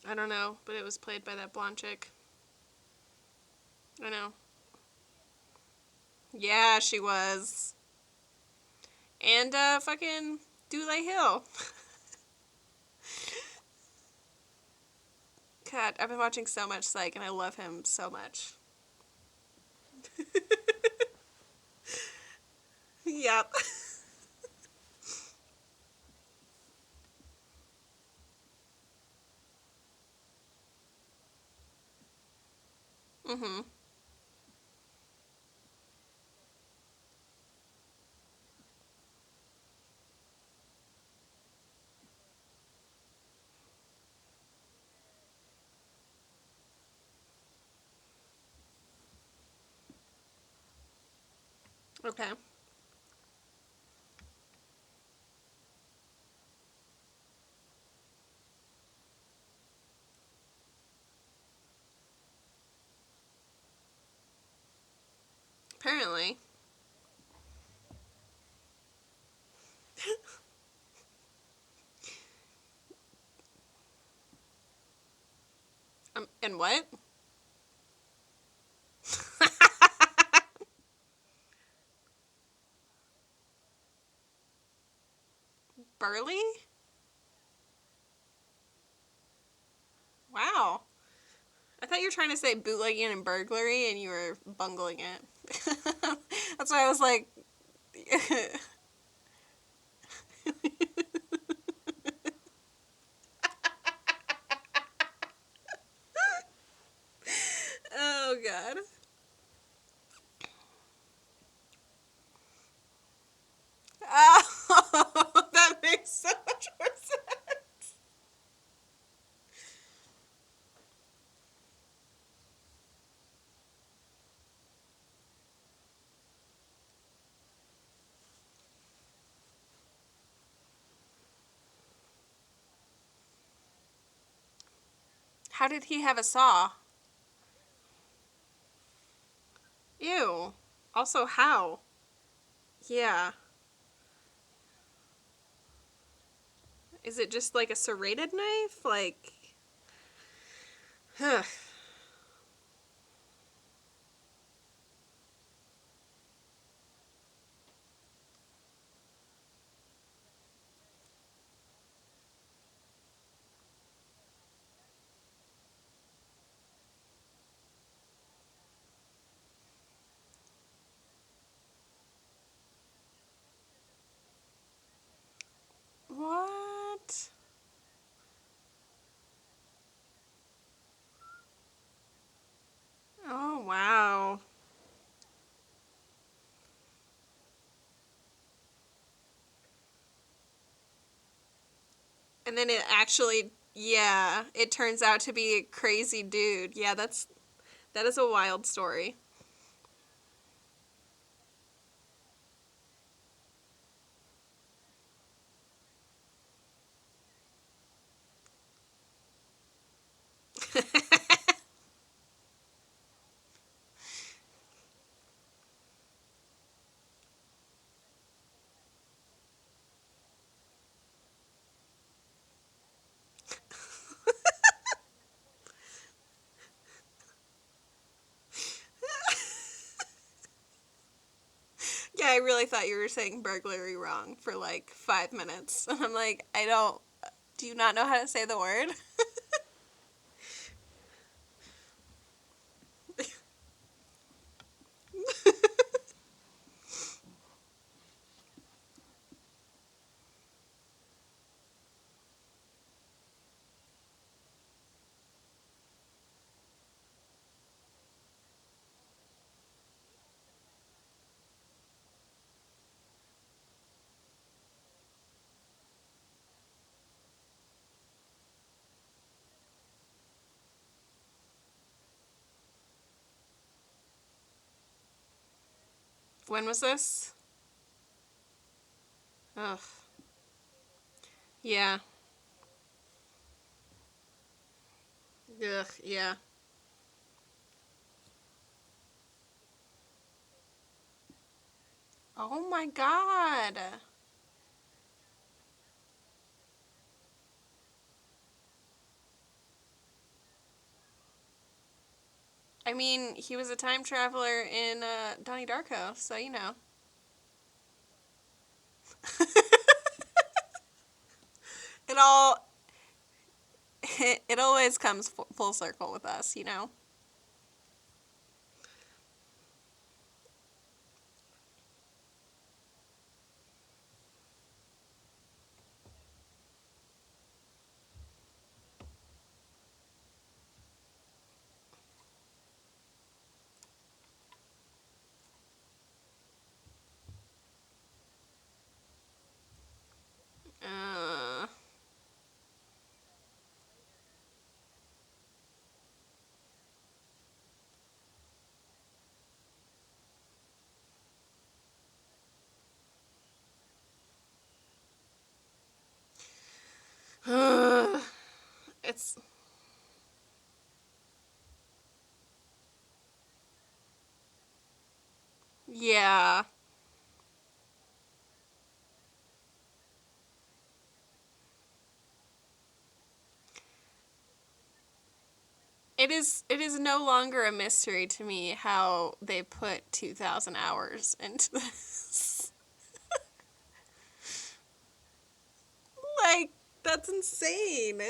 I don't know, but it was played by that blonde chick. I know. Yeah, she was. And fucking Dule Hill. God, I've been watching so much Psych, and I love him so much. Yep. Mhm. Okay. Apparently. And what? Burley? Wow. I thought you were trying to say bootlegging and burglary, and you were bungling it. That's why I was like. Oh God. Oh, that makes so much more sense. How did he have a saw? Ew. Also, how? Yeah. Is it just like a serrated knife? Like. Ugh. What? Oh, wow. And then it actually, yeah, it turns out to be a crazy dude. Yeah, that is a wild story. Yeah, I really thought you were saying burglary wrong for like 5 minutes. And I'm like, I don't. Do you not know how to say the word? When was this? Ugh. Yeah. Ugh. Yeah. Oh my God. I mean, he was a time traveler in Donnie Darko, so you know. It all it always comes full circle with us, you know. Uh, it's yeah. It is no longer a mystery to me how they put 2,000 hours into this. Like, that's insane.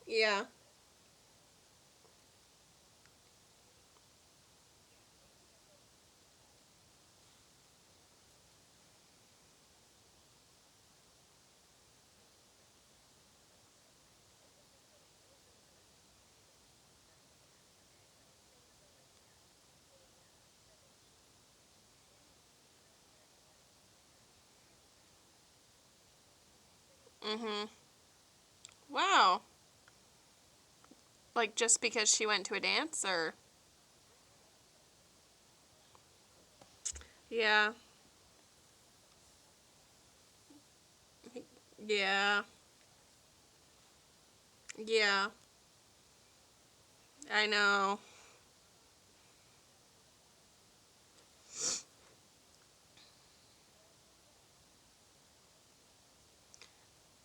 Yeah. Mhm. Wow. Like just because she went to a dance or yeah. Yeah. Yeah. I know.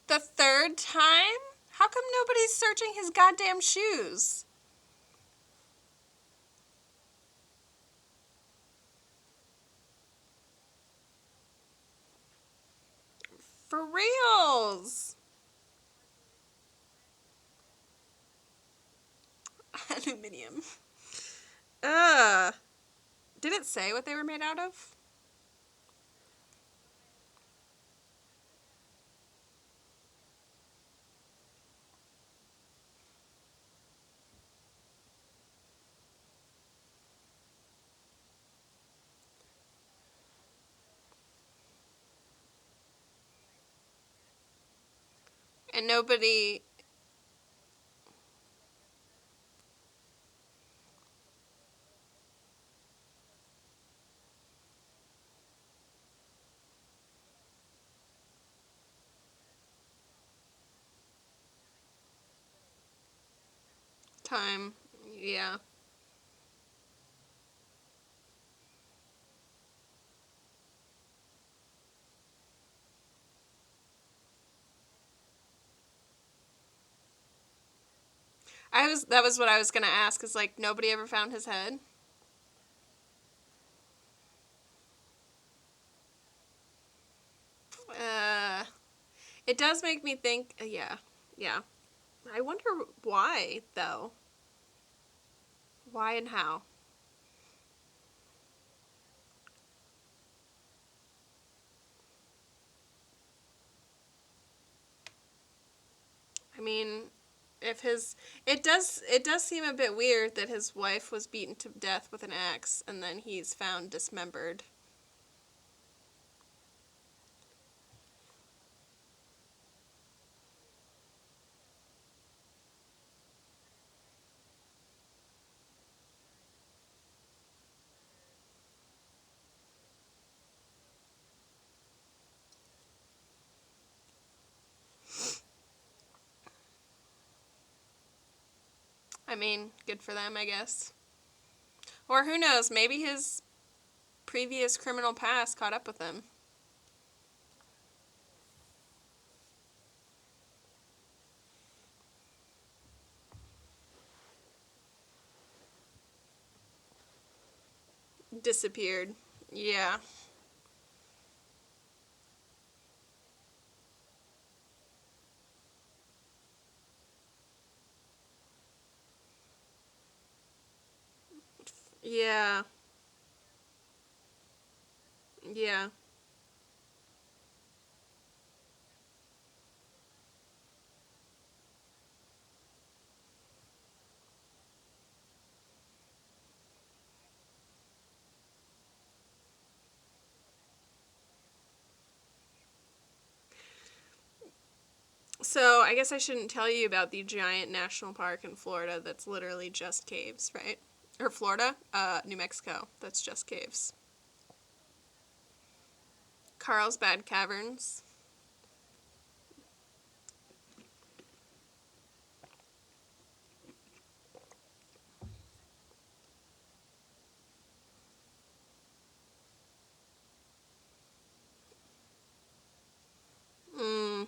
The third time? How come nobody's searching his goddamn shoes? For reals. Aluminium. Ugh. Did it say what they were made out of? And nobody. Time. Yeah. That was what I was gonna ask, is like nobody ever found his head? Uh it does make me think yeah. Yeah. I wonder why though. Why and how? I mean, if his it does seem a bit weird that his wife was beaten to death with an axe and then he's found dismembered. I mean, good for them, I guess. Or who knows, maybe his previous criminal past caught up with him. disappeared. Yeah. Yeah. Yeah. So I guess I shouldn't tell you about the giant national park in Florida that's literally just caves, right? Or Florida? New Mexico. That's just caves. Carlsbad Caverns. Mm.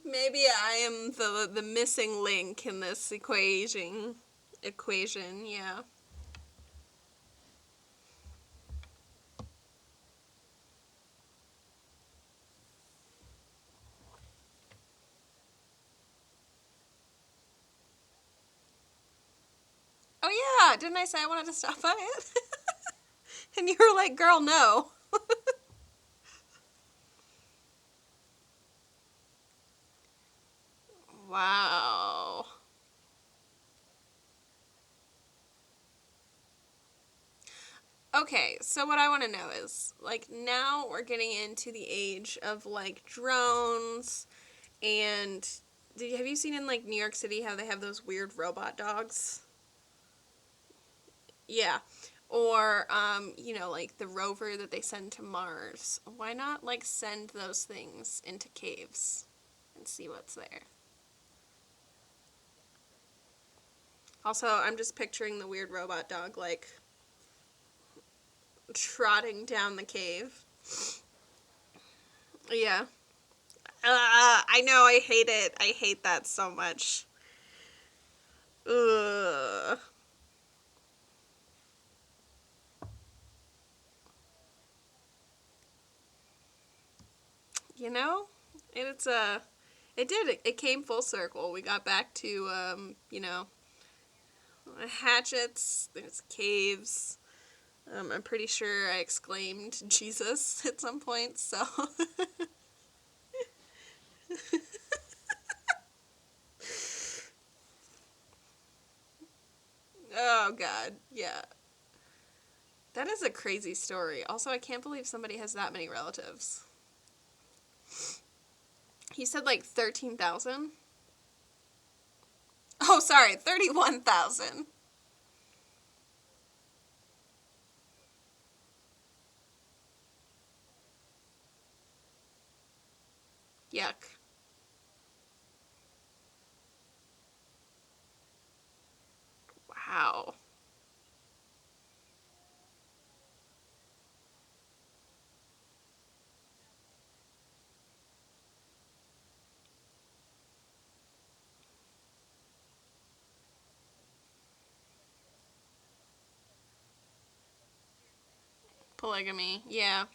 Maybe I am the missing link in this equation. Equation, yeah. Oh yeah, didn't I say I wanted to stop by it? And you were like, "Girl, no." Wow. Okay, so what I want to know is like now we're getting into the age of like drones and have you seen in like New York City how they have those weird robot dogs? Yeah. Or like the rover that they send to Mars. Why not like send those things into caves and see what's there? Also, I'm just picturing the weird robot dog like trotting down the cave. Yeah. I know, I hate it. I hate that so much. Ugh. You know, it's it did. It came full circle. We got back to hatchets. There's caves. I'm pretty sure I exclaimed Jesus at some point. So, oh god, yeah, that is a crazy story. Also, I can't believe somebody has that many relatives. He said like 13,000. Oh, sorry, 31,000. Yuck. Wow. Polygamy. Yeah.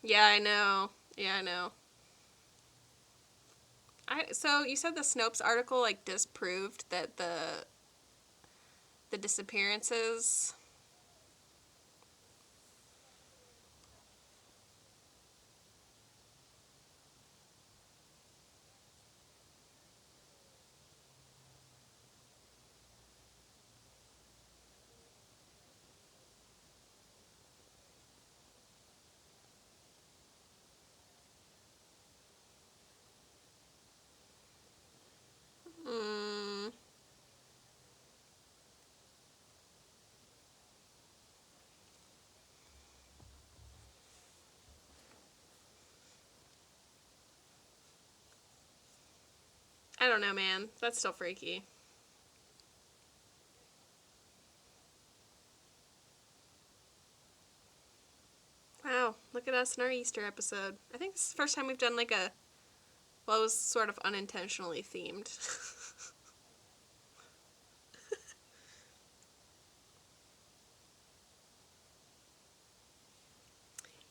Yeah, I know. Yeah, I know. So you said the Snopes article like disproved that the disappearances. Mm, I don't know, man. That's still freaky. Wow, look Look at us in our Easter episode. I think this is the first time we've done like a, well, it was sort of unintentionally themed.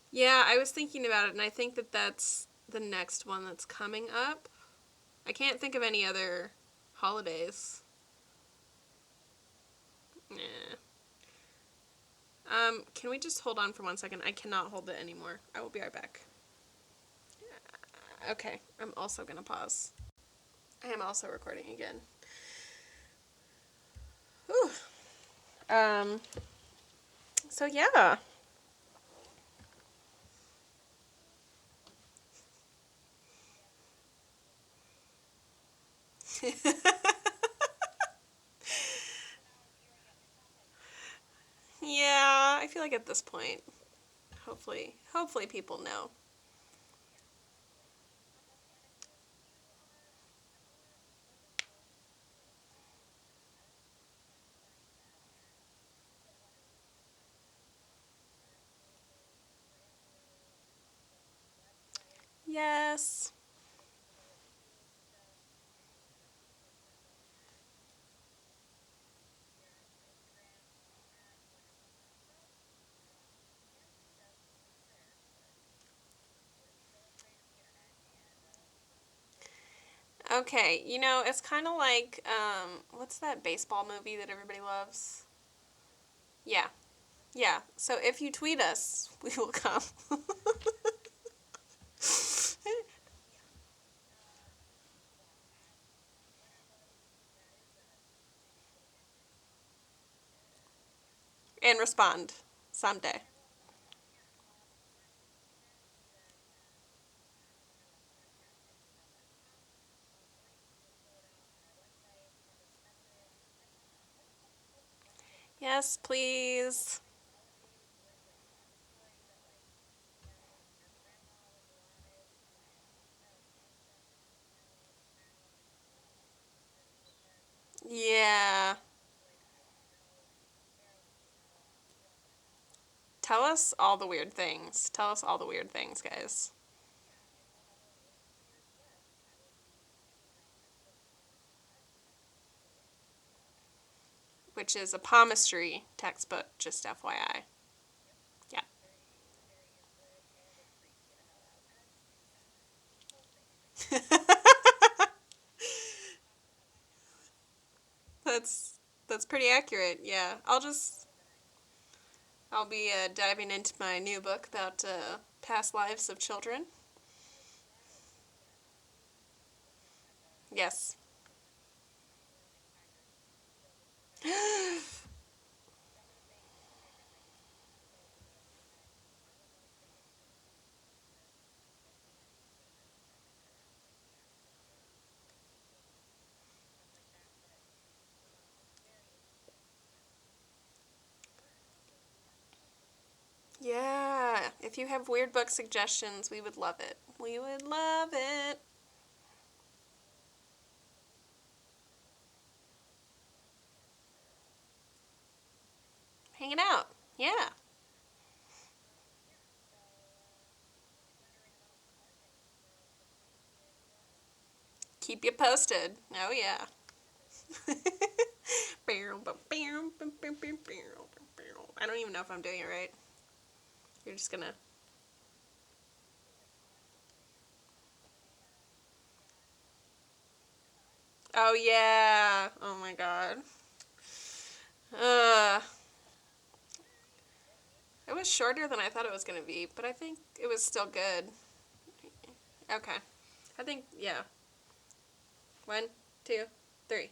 Yeah, I was thinking about it, and I think that that's the next one that's coming up. I can't think of any other holidays. Nah. Can we just hold on for 1 second? I cannot hold it anymore. I will be right back. Okay, I'm also gonna pause. I am also recording again. Whew. So yeah. Yeah, I feel like at this point, hopefully people know. Yes. Okay, it's kind of like, what's that baseball movie that everybody loves? Yeah, yeah. So if you tweet us, we will come. And respond someday. Yes, please. Yeah. Tell us all the weird things. Tell us all the weird things, guys. Which is a palmistry textbook, just FYI. Yeah. that's that's pretty accurate. Yeah. I'll be diving into my new book about past lives of children. Yes. Yeah. If you have weird book suggestions, we would love it. We would love it. Hanging out. Yeah. Keep you posted. Oh, yeah. I don't even know if I'm doing it right. You're just gonna. Oh, yeah. Oh, my God. Uh, it was shorter than I thought it was gonna be, but I think it was still good. Okay. I think, yeah. 1, 2, 3.